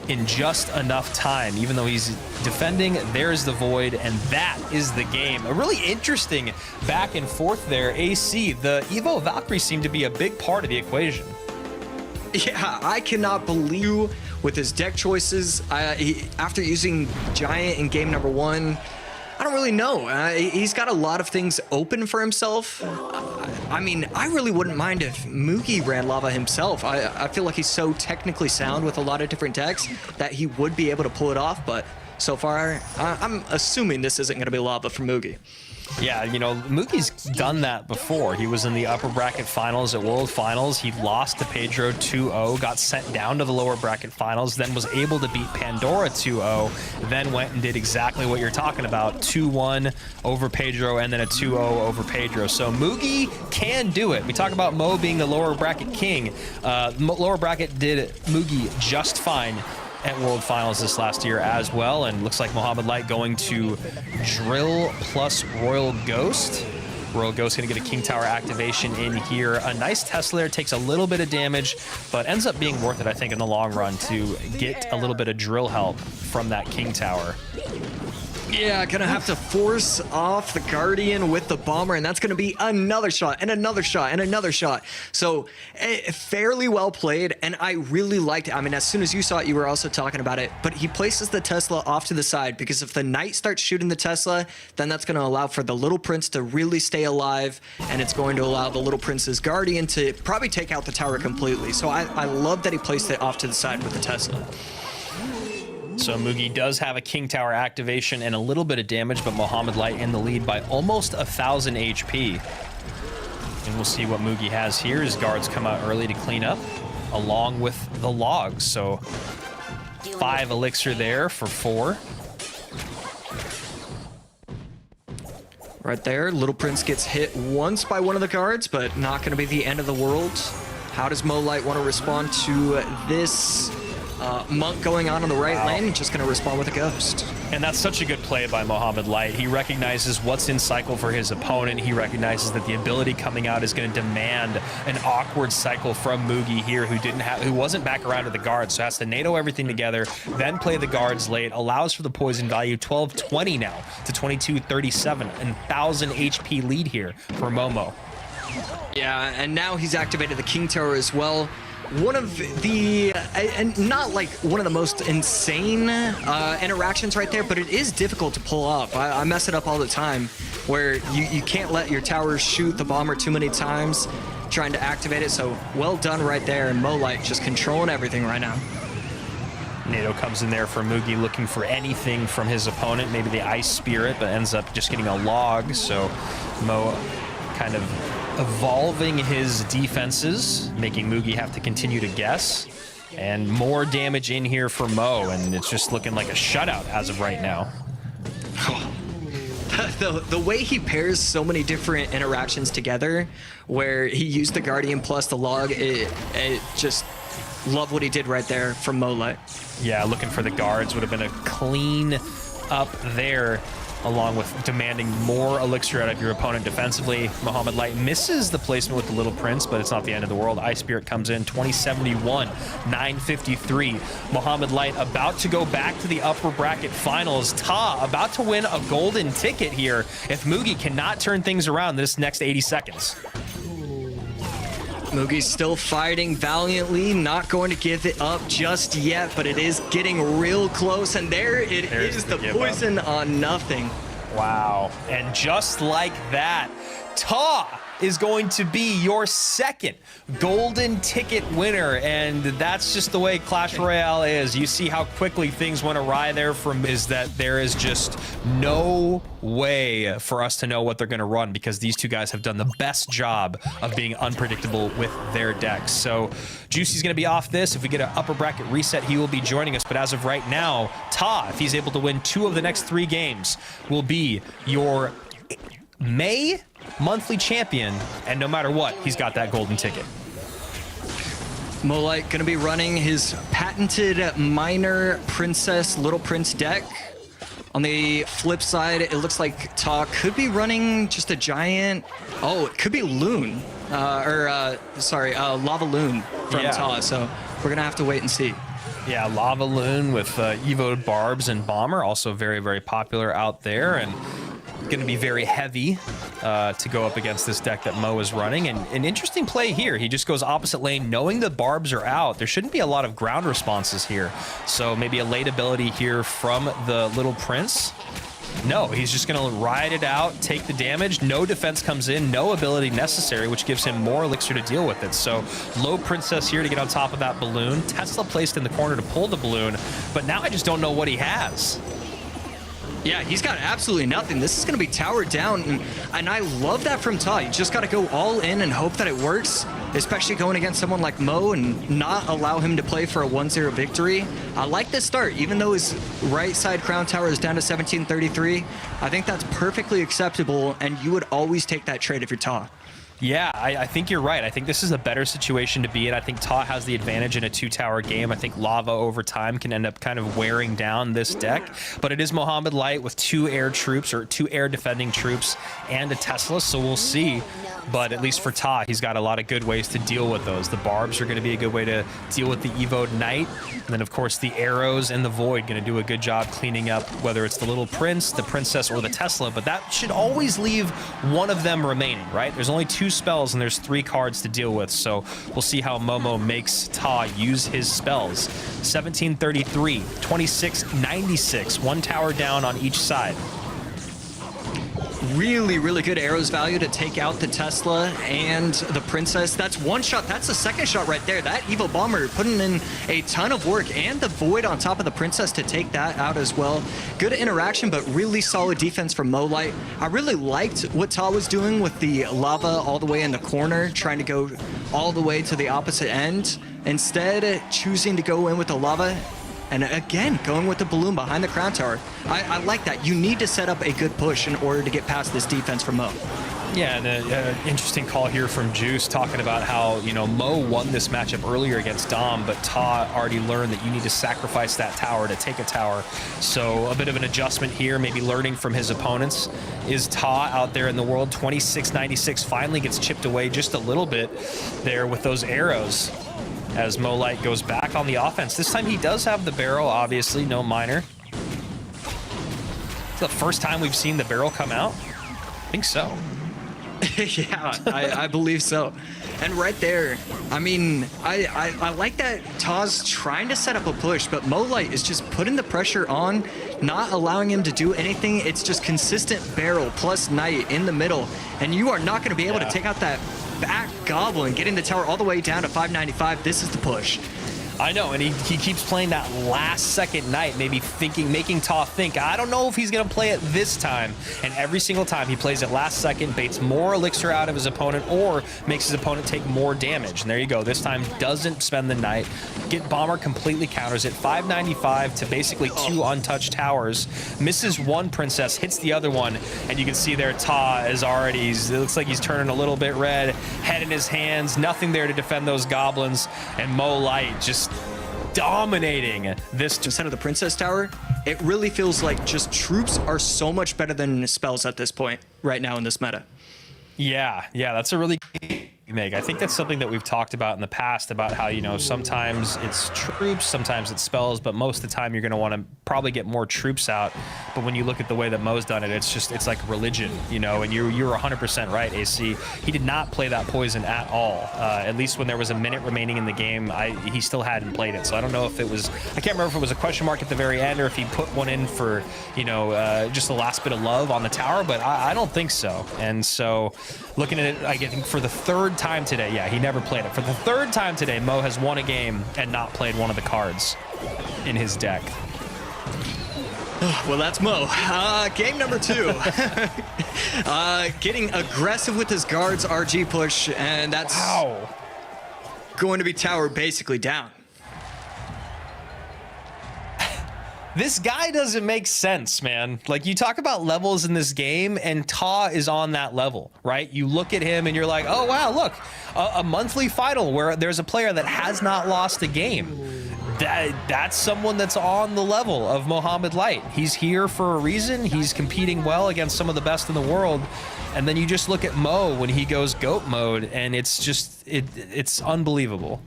in just enough time. Even though he's defending, there's the Void, and that is the game. A really interesting back and forth there. AC, the Evo Valkyrie seemed to be a big part of the equation. Yeah, I cannot believe with his deck choices. After using Giant in game number 1, I don't really know. He's got a lot of things open for himself. I mean, I really wouldn't mind if Moogie ran Lava himself. I feel like he's so technically sound with a lot of different decks that he would be able to pull it off, but so far, I'm assuming this isn't going to be Lava for Moogie. Yeah, you know, Moogie's done that before. He was in the upper bracket finals at World Finals. He lost to Pedro 2-0, got sent down to the lower bracket finals, then was able to beat Pandora 2-0, then went and did exactly what you're talking about, 2-1 over Pedro and then a 2-0 over Pedro. So Moogie can do it. We talk about Mo being the lower bracket king. Lower bracket did Moogie just fine at World Finals this last year as well, and looks like Mohamed Light going to Drill plus Royal Ghost. Royal Ghost going to get a King Tower activation in here. A nice Tesla there, takes a little bit of damage, but ends up being worth it, I think, in the long run to get a little bit of drill help from that King Tower. Yeah, gonna have to force off the Guardian with the Bomber, and that's gonna be another shot, and another shot, and another shot. So, fairly well played, and I really liked it. I mean, as soon as you saw it, you were also talking about it, but he places the Tesla off to the side, because if the Knight starts shooting the Tesla, then that's gonna allow for the Little Prince to really stay alive, and it's going to allow the Little Prince's Guardian to probably take out the tower completely. So I love that he placed it off to the side with the Tesla. So Moogie does have a King Tower activation and a little bit of damage, but Mohamed Light in the lead by almost 1,000 HP. And we'll see what Moogie has here. His guards come out early to clean up, along with the logs. So 5 elixir there for 4. Right there, Little Prince gets hit once by one of the guards, but not going to be the end of the world. How does Mo Light want to respond to this Monk going on the right lane? Just going to respond with a Ghost. And that's such a good play by Mohamed Light. He recognizes what's in cycle for his opponent. He recognizes that the ability coming out is going to demand an awkward cycle from Moogie here, who wasn't back around to the guards, so has to NATO everything together, then play the guards late, allows for the poison value. 1220 now to 2237, and 1,000 HP lead here for Momo. Yeah, and now he's activated the King Tower as well. One of the, and not like one of the most insane interactions right there, but it is difficult to pull off. I mess it up all the time, where you can't let your towers shoot the Bomber too many times trying to activate it. So well done right there, and Mo Light just controlling everything right now. NATO comes in there for Moogie, looking for anything from his opponent, maybe the Ice Spirit, but ends up just getting a log. So Mo kind of evolving his defenses, making Moogie have to continue to guess. And more damage in here for Mo, and it's just looking like a shutout as of right now. The way he pairs so many different interactions together, where he used the Guardian plus the log, it just love what he did right there from Mo Light. Yeah, looking for the guards would have been a clean up there, along with demanding more elixir out of your opponent defensively. Mohamed Light misses the placement with the Little Prince, but it's not the end of the world. Ice Spirit comes in, 2071, 953. Mohamed Light about to go back to the upper bracket finals. Ta about to win a golden ticket here if Moogie cannot turn things around this next 80 seconds. Mugi's still fighting valiantly, not going to give it up just yet, but it is getting real close, and there's the poison on nothing. Wow. And just like that, Ta is going to be your second golden ticket winner, and that's just the way Clash Royale is. You see how quickly things went awry there is that there is just no way for us to know what they're going to run, because these two guys have done the best job of being unpredictable with their decks. So Juicy's going to be off this. If we get an upper bracket reset, he will be joining us, but as of right now, Ta, if he's able to win 2 of the next 3 games, will be your May monthly champion, and no matter what, he's got that golden ticket. Mohamed going to be running his patented minor princess little prince deck. On the flip side, it looks like Ta could be running just a giant, it could be Loon, Lava Loon from Ta, so we're gonna have to wait and see. Yeah, Lava Loon with Evo Barbs and Bomber, also very, very popular out there, and going to be very heavy to go up against this deck that Mo is running. And an interesting play here. He just goes opposite lane, knowing the Barbs are out. There shouldn't be a lot of ground responses here. So maybe a late ability here from the Little Prince. No, he's just going to ride it out, take the damage. No defense comes in, no ability necessary, which gives him more elixir to deal with it. So low Princess here to get on top of that balloon. Tesla placed in the corner to pull the balloon, but now I just don't know what he has. Yeah, he's got absolutely nothing. This is going to be towered down, and I love that from Ta. You just got to go all in and hope that it works, especially going against someone like Mo and not allow him to play for a 1-0 victory. I like this start, even though his right side crown tower is down to 1733. I think that's perfectly acceptable, and you would always take that trade if you're Ta. Yeah, I think you're right. I think this is a better situation to be in. I think Ta has the advantage in a 2-tower game. I think Lava over time can end up kind of wearing down this deck, but it is Mohamed Light with 2 air troops, or 2 air defending troops, and a Tesla, so we'll see. But at least for Ta, he's got a lot of good ways to deal with those. The Barbs are going to be a good way to deal with the Evoed Knight. And then, of course, the Arrows and the Void going to do a good job cleaning up, whether it's the Little Prince, the Princess, or the Tesla. But that should always leave one of them remaining, right? There's only 2 spells, and there's 3 cards to deal with. So we'll see how Momo makes Ta use his spells. 1733, 2696, 1 tower down on each side. Really, really good arrows value to take out the Tesla and the Princess. That's 1 shot. That's a 2nd shot right there. That Evo Bomber putting in a ton of work, and the Void on top of the Princess to take that out as well. Good interaction, but really solid defense from Mohamed. I really liked what Ta was doing with the Lava all the way in the corner, trying to go all the way to the opposite end. Instead, choosing to go in with the Lava, and again, going with the balloon behind the crown tower. I like that. You need to set up a good push in order to get past this defense from Mo. Yeah, and an interesting call here from Juice talking about how, Mo won this matchup earlier against Dom, but Ta already learned that you need to sacrifice that tower to take a tower. So a bit of an adjustment here, maybe learning from his opponents. Is Ta out there in the world? 2696 finally gets chipped away just a little bit there with those arrows, as Mo Light goes back on the offense. This time he does have the barrel, obviously, no minor. It's the first time we've seen the barrel come out? I think so. Yeah, I believe so. And right there, I mean, I like that Ta's trying to set up a push, but Mo Light is just putting the pressure on, not allowing him to do anything. It's just consistent barrel plus Knight in the middle, and you are not going to be able to take out that back Goblin, getting the tower all the way down to 595. This is the push. I know, and he keeps playing that last second Knight, maybe making Ta think, I don't know if he's going to play it this time. And every single time he plays it last second, baits more elixir out of his opponent or makes his opponent take more damage. And there you go. This time doesn't spend the Knight. Bomber completely counters it. 595 to basically 2 untouched towers. Misses 1 Princess, hits the other one. And you can see there Ta is already, it looks like he's turning a little bit red. Head in his hands, nothing there to defend those goblins. And Mo Light just dominating this. Instead of the Princess Tower, it really feels like just troops are so much better than spells at this point right now in this meta. Yeah, that's a really make. I think that's something that we've talked about in the past, about how, sometimes it's troops, sometimes it's spells, but most of the time you're going to want to probably get more troops out but when you look at the way that Mo's done it, it's like religion, you know. And you're 100% right, AC. He did not play that poison at all. At least when there was a minute remaining in the game, he still hadn't played it. So I don't know if it was, I can't remember if it was a question mark at the very end or if he put one in for, you know, just the last bit of love on the tower, but I don't think so. And so looking at it, I think for the third time today, yeah, he never played it. For the third time today, Mo has won a game and not played one of the cards in his deck. Well, that's Mo. Game number 2. Getting aggressive with his guards RG push, and that's going to be tower basically down. This guy doesn't make sense, man. Like, you talk about levels in this game, and Ta is on that level, right? You look at him and you're like, oh, wow, look, a monthly final where there's a player that has not lost a game. That's someone that's on the level of Mohamed Light. He's here for a reason. He's competing well against some of the best in the world. And then you just look at Mo when he goes GOAT mode, and it's just, it's unbelievable.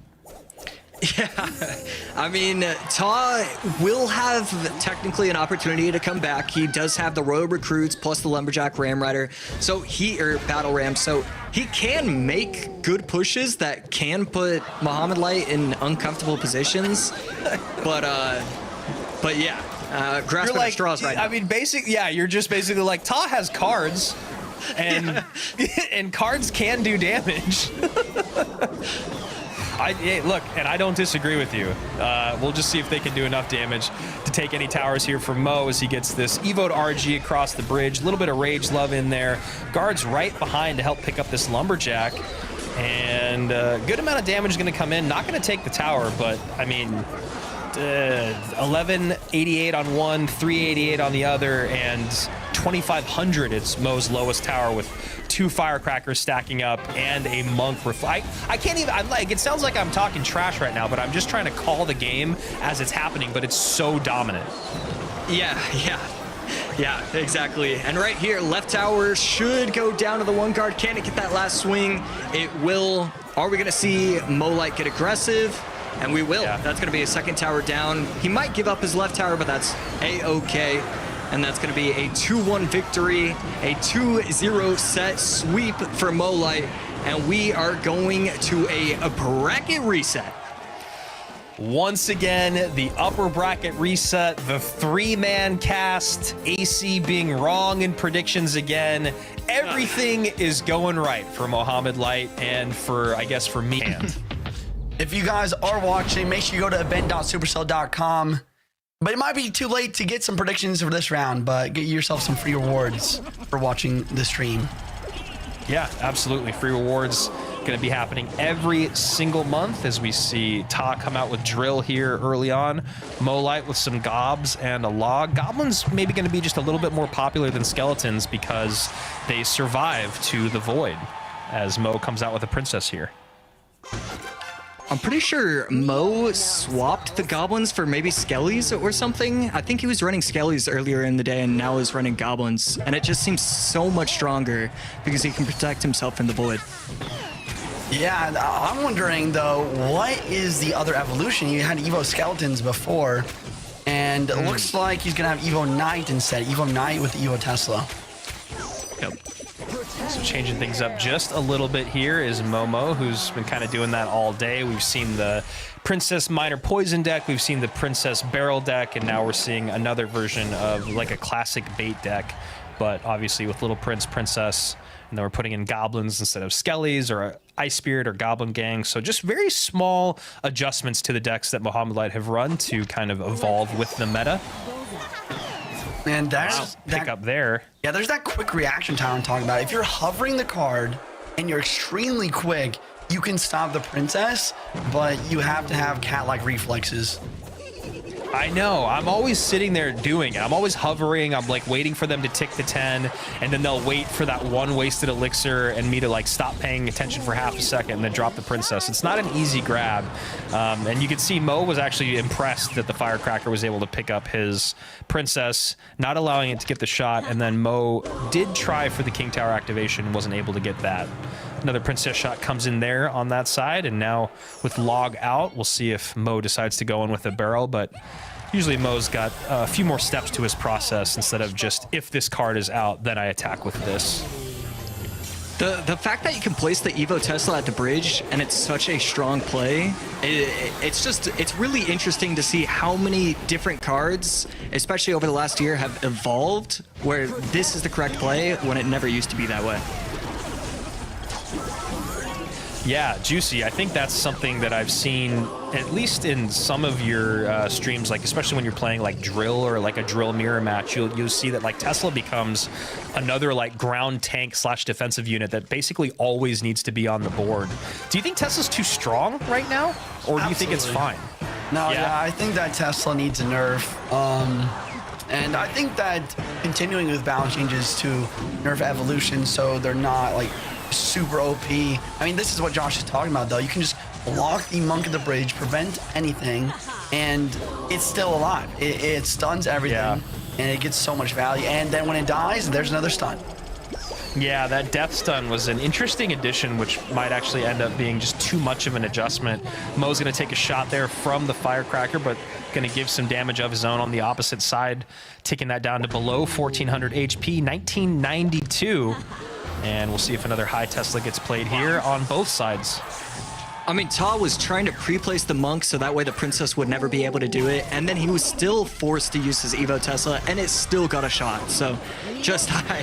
Yeah, I mean, Ta will have technically an opportunity to come back. He does have the Royal Recruits plus the Lumberjack Ram Rider, so Battle Ram, so he can make good pushes that can put Mohamed Light in uncomfortable positions. But yeah, grasping at straws right now. I mean, you're just basically like, Ta has cards, and and cards can do damage. Hey, look, and I don't disagree with you. We'll just see if they can do enough damage to take any towers here from Mo as he gets this Evo'd RG across the bridge. A little bit of Rage Love in there. Guards right behind to help pick up this Lumberjack. And good amount of damage is going to come in. Not going to take the tower, but, I mean, 1188 on one, 388 on the other, and 2500 is Mo's lowest tower with 2 firecrackers stacking up and a monk I can't even, it sounds like I'm talking trash right now, but I'm just trying to call the game as it's happening, but it's so dominant. Yeah, exactly. And right here, left tower should go down to the one guard. Can it get that last swing? It will. Are we gonna see Mo Light get aggressive? And we will. Yeah. That's gonna be a second tower down. He might give up his left tower, but that's a-okay. And that's going to be a 2-1 victory, a 2-0 set sweep for Mo Light, and we are going to a bracket reset. Once again, the upper bracket reset, the 3-man cast, AC being wrong in predictions again. Everything is going right for Mohamed Light and for, I guess, for me. If you guys are watching, make sure you go to event.supercell.com. But it might be too late to get some predictions for this round, but get yourself some free rewards for watching the stream. Yeah, absolutely. Free rewards going to be happening every single month as we see Ta come out with Drill here early on. Mo Light with some Gobs and a Log. Goblins maybe going to be just a little bit more popular than Skeletons because they survive to the Void as Mo comes out with a Princess here. I'm pretty sure Mo swapped the goblins for maybe skellies or something. I think he was running skellies earlier in the day and now is running goblins. And it just seems so much stronger because he can protect himself in the void. Yeah, I'm wondering though, what is the other evolution? You had Evo Skeletons before, and it looks like he's gonna have Evo Knight instead. Evo Knight with Evo Tesla. Yep. So changing things up just a little bit here is Momo, who's been kind of doing that all day. We've seen the Princess Minor Poison deck, we've seen the Princess Barrel deck, and now we're seeing another version of like a classic bait deck, but obviously with Little Prince, Princess, and then we're putting in Goblins instead of Skellies or Ice Spirit or Goblin Gang. So just very small adjustments to the decks that Mohamed Light have run to kind of evolve with the meta. And that's pick up there. Yeah, there's that quick reaction time I'm talking about. If you're hovering the card and you're extremely quick, you can stop the Princess, but you have to have cat-like reflexes. I know. I'm always sitting there doing it. I'm always hovering. I'm like waiting for them to tick to 10, and then they'll wait for that one wasted elixir and me to like stop paying attention for half a second and then drop the Princess. It's not an easy grab. And you can see Mo was actually impressed that the Firecracker was able to pick up his Princess, not allowing it to get the shot. And then Mo did try for the King Tower activation, wasn't able to get that. Another Princess shot comes in there on that side, and now with Log out, we'll see if Mo decides to go in with a barrel, but Usually Mo's got a few more steps to his process instead of just, if this card is out, then I attack with this. The fact that you can place the Evo Tesla at the bridge and it's such a strong play, it's really interesting to see how many different cards, especially over the last year, have evolved where this is the correct play when it never used to be that way. Yeah, Juicy. I think that's something that I've seen, at least in some of your streams, like especially when you're playing like Drill or like a Drill mirror match, you'll see that like Tesla becomes another like ground tank / defensive unit that basically always needs to be on the board. Do you think Tesla's too strong right now, or do you think it's fine? No, yeah, I think that Tesla needs a nerf. And I think that continuing with balance changes to nerf evolution so they're not like super OP. I mean, this is what Josh is talking about, though. You can just block the Monk at the bridge, prevent anything, and it's still alive. It stuns everything, and it gets so much value. And then when it dies, there's another stun. Yeah, that death stun was an interesting addition, which might actually end up being just too much of an adjustment. Mo's going to take a shot there from the Firecracker, but going to give some damage of his own on the opposite side, taking that down to below 1400 HP, 1992. And we'll see if another high Tesla gets played here on both sides. I mean, Ta was trying to pre-place the Monk so that way the Princess would never be able to do it, and then he was still forced to use his Evo Tesla, and it still got a shot. So just high.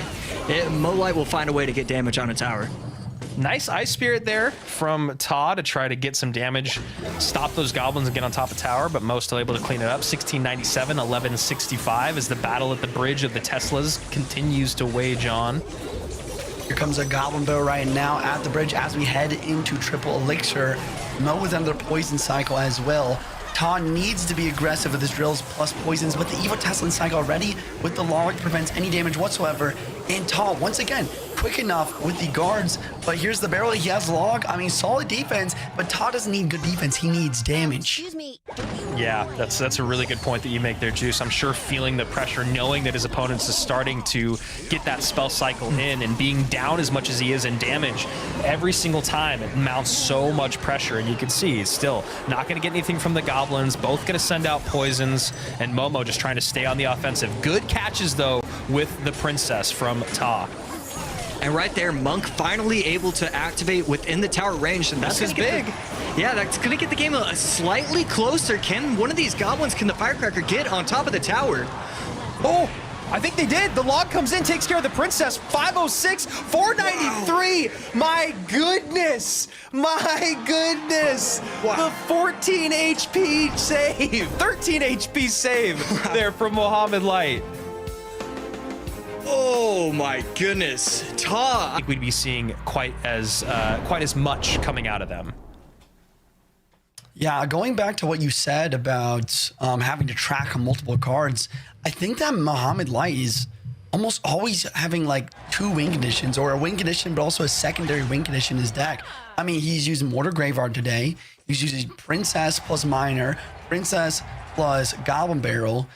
Molite will find a way to get damage on a tower. Nice Ice Spirit there from Ta to try to get some damage, stop those goblins and get on top of tower, but Mo still able to clean it up. 1697, 1165 as the battle at the bridge of the Teslas continues to wage on. Here comes a Goblin Bow right now at the bridge as we head into triple elixir. Mo is under poison cycle as well. Ta needs to be aggressive with his drills plus poisons, but the Evo Tesla in cycle already with the log prevents any damage whatsoever. And Ta, once again, quick enough with the guards, but here's the barrel. He has log. I mean, solid defense, but Ta doesn't need good defense. He needs damage. Excuse me. Yeah, that's a really good point that you make there, Juice. I'm sure feeling the pressure, knowing that his opponents is starting to get that spell cycle in and being down as much as he is in damage every single time, it mounts so much pressure. And you can see he's still not going to get anything from the goblins, both going to send out poisons, and Momo just trying to stay on the offensive. Good catches, though, with the Princess from Ta. And right there, Monk finally able to activate within the tower range, and that's big. Yeah, that's gonna get the game a slightly closer. Can one of these goblins, can the Firecracker get on top of the tower? Oh, I think they did. The log comes in, takes care of the Princess. 506, 493. My goodness. My goodness. Wow. The 14 HP save. 13 HP save there from Mohamed Light. Oh my goodness. Ta. I think we'd be seeing quite as much coming out of them. Yeah, going back to what you said about having to track multiple cards, I think that Mohamed Light is almost always having like two win conditions, or a win condition, but also a secondary win condition in his deck. I mean, he's using Mortar Graveyard today. He's using Princess plus Miner, Princess plus Goblin Barrel.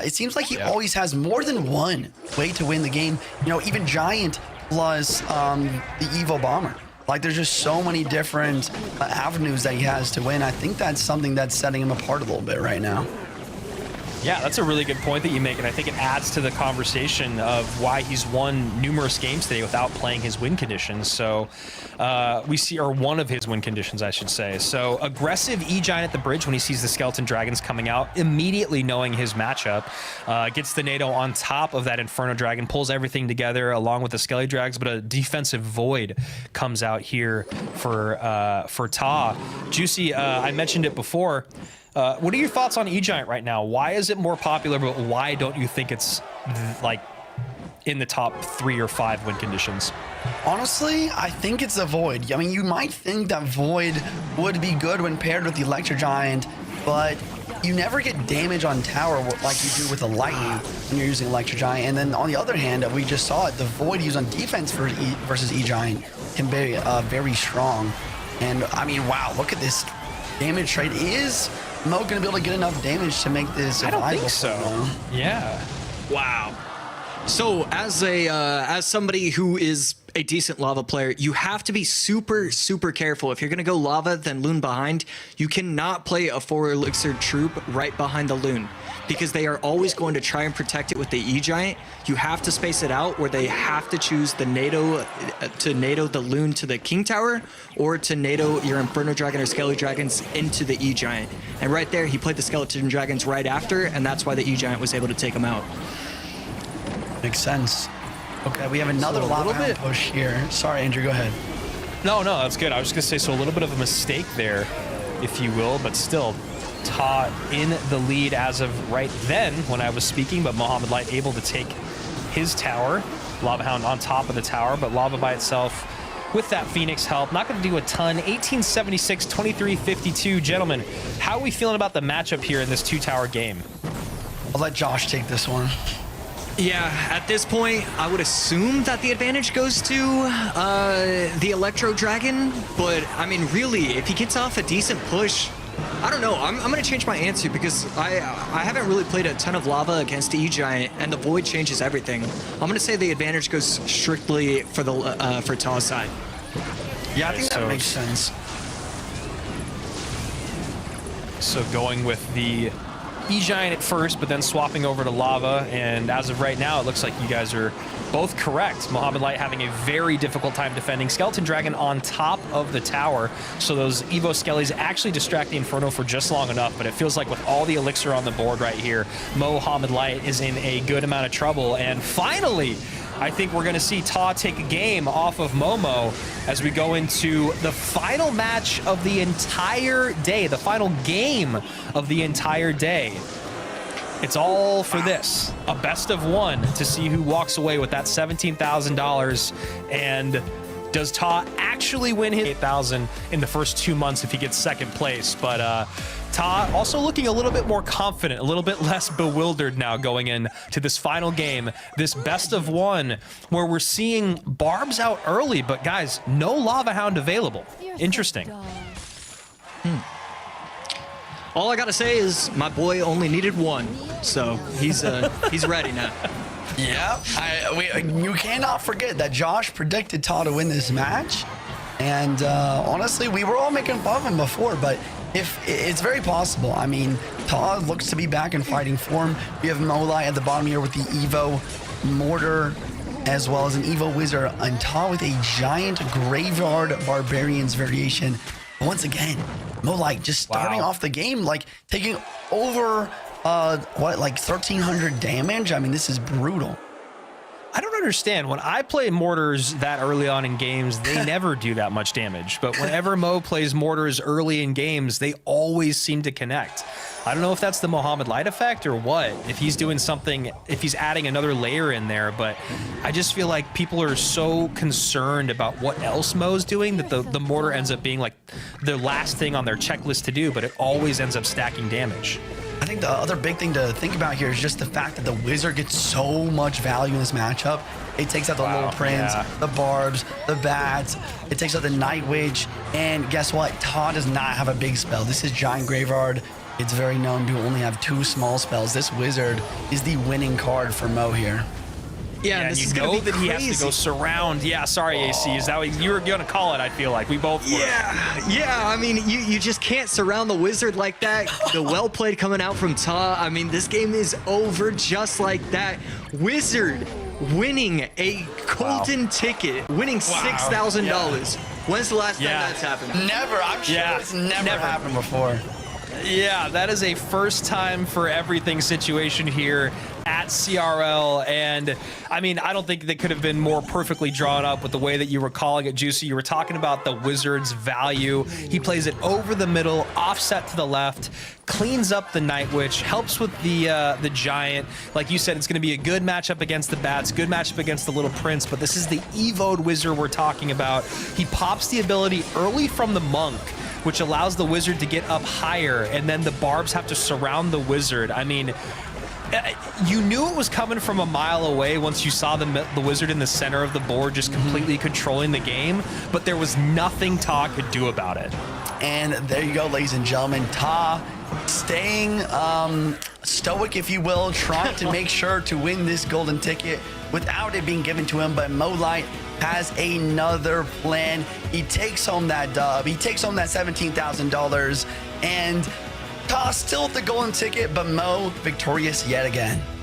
It seems like he always has more than one way to win the game. You know, even Giant plus the Evo Bomber. Like, there's just so many different avenues that he has to win. I think that's something that's setting him apart a little bit right now. Yeah, that's a really good point that you make, and I think it adds to the conversation of why he's won numerous games today without playing his win conditions. So we see, or one of his win conditions, I should say. So aggressive E-Giant at the bridge when he sees the Skeleton Dragons coming out, immediately knowing his matchup, gets the NATO on top of that Inferno Dragon, pulls everything together along with the Skelly Drags, but a defensive Void comes out here for Ta. Juicy, I mentioned it before. What are your thoughts on E-Giant right now? Why is it more popular, but why don't you think it's like in the top 3 or 5 win conditions? Honestly, I think it's the Void. I mean, you might think that Void would be good when paired with the Electro Giant, but you never get damage on tower like you do with the Lightning when you're using Electro Giant. And then on the other hand, we just saw it, the Void used on defense versus E-Giant can be very strong. And I mean, wow, look at this damage trade. Is Mo gonna be able to get enough damage to make this I don't viable think so. for him? Yeah. Wow. So as somebody who is a decent lava player, you have to be super careful. If you're gonna go lava, then Loon behind, you cannot play a 4 elixir troop right behind the Loon. because they are always going to try and protect it with the E-Giant. You have to space it out where they have to choose the NATO the Loon to the King Tower, or to NATO your Inferno Dragon or Skelly Dragons into the E-Giant. And right there, he played the Skeleton Dragons right after, and that's why the E-Giant was able to take him out. Makes sense. Okay, we have another So a lava little hound bit- push here. Sorry, Andrew, go ahead. No, that's good. I was just going to say, so a little bit of a mistake there, if you will, but still, Ta in the lead as of right then when I was speaking, but Mohamed Light able to take his tower. Lava Hound on top of the tower, but Lava by itself with that Phoenix help. Not going to do a ton. 1876, 2352. Gentlemen, how are we feeling about the matchup here in this two-tower game? I'll let Josh take this one. Yeah, at this point, I would assume that the advantage goes to the Electro Dragon, but I mean, really, if he gets off a decent push, I don't know. I'm going to change my answer because I haven't really played a ton of lava against E-Giant, and the Void changes everything. I'm going to say the advantage goes strictly for the for Ta's side. Yeah, I think that So- makes sense. So going with the E-Giant at first, but then swapping over to Lava, and as of right now, it looks like you guys are both correct. Mohamed Light having a very difficult time defending. Skeleton Dragon on top of the tower, so those Evo Skellies actually distract the Inferno for just long enough, but it feels like with all the Elixir on the board right here, Mohamed Light is in a good amount of trouble, and finally, I think we're going to see Ta take a game off of Momo as we go into the final match of the entire day, the final game of the entire day. It's all for this, a best of one to see who walks away with that $17,000. And does Ta actually win his $8,000 in the first 2 months if he gets second place? But Ta also looking a little bit more confident, a little bit less bewildered now going into this final game, this best of one, where we're seeing Barbs out early, but guys, no Lava Hound available. Interesting. All I got to say is my boy only needed one, so he's ready now. Yeah, you cannot forget that Josh predicted Ta to win this match, and honestly, we were all making fun of him before, but if it's very possible. I mean, Ta looks to be back in fighting form. We have Molai at the bottom here with the Evo Mortar, as well as an Evo Wizard, and Ta with a giant Graveyard Barbarians variation. But once again, Molai just starting off the game, like taking over like 1,300 damage. I mean, this is brutal. I don't understand. When I play mortars that early on in games, they never do that much damage. But whenever Mo plays mortars early in games, they always seem to connect. I don't know if that's the Mohamed Light effect or what, if he's doing something, if he's adding another layer in there, but I just feel like people are so concerned about what else Mo's doing that the mortar ends up being like the last thing on their checklist to do, but it always ends up stacking damage. I think the other big thing to think about here is just the fact that the Wizard gets so much value in this matchup. It takes out the Little Prince, the Barbs, the Bats. It takes out the Night Witch. And guess what? Ta does not have a big spell. This is Giant Graveyard. It's very known to only have 2 small spells. This Wizard is the winning card for Mo here. Yeah, and this you is gonna know be that he has to go crazy. surround. Yeah, sorry, AC. Is that what you were going to call it? I feel like we both were. Yeah. I mean, you just can't surround the Wizard like that. The well played coming out from Ta. I mean, this game is over just like that. Wizard winning a golden ticket, winning $6,000. When's the last time that's happened? Never. I'm sure it's never happened before. Yeah, that is a first time for everything situation here at CRL. And I mean, I don't think they could have been more perfectly drawn up with the way that you were calling it, Juicy. You were talking about the Wizard's value. He plays it over the middle, offset to the left, cleans up the Night Witch, helps with the Giant. Like you said, it's going to be a good matchup against the Bats, good matchup against the Little Prince, but this is the Evoed Wizard we're talking about. He pops the ability early from the Monk, which allows the Wizard to get up higher, and then the Barbs have to surround the Wizard. I mean, you knew it was coming from a mile away once you saw the Wizard in the center of the board just completely controlling the game, but there was nothing Ta could do about it. And there you go, ladies and gentlemen. Ta staying stoic, if you will, trying to make sure to win this golden ticket without it being given to him. But Mo Light has another plan. He takes home that dub. He takes home that $17,000. And Still with the golden ticket, but Mo victorious yet again.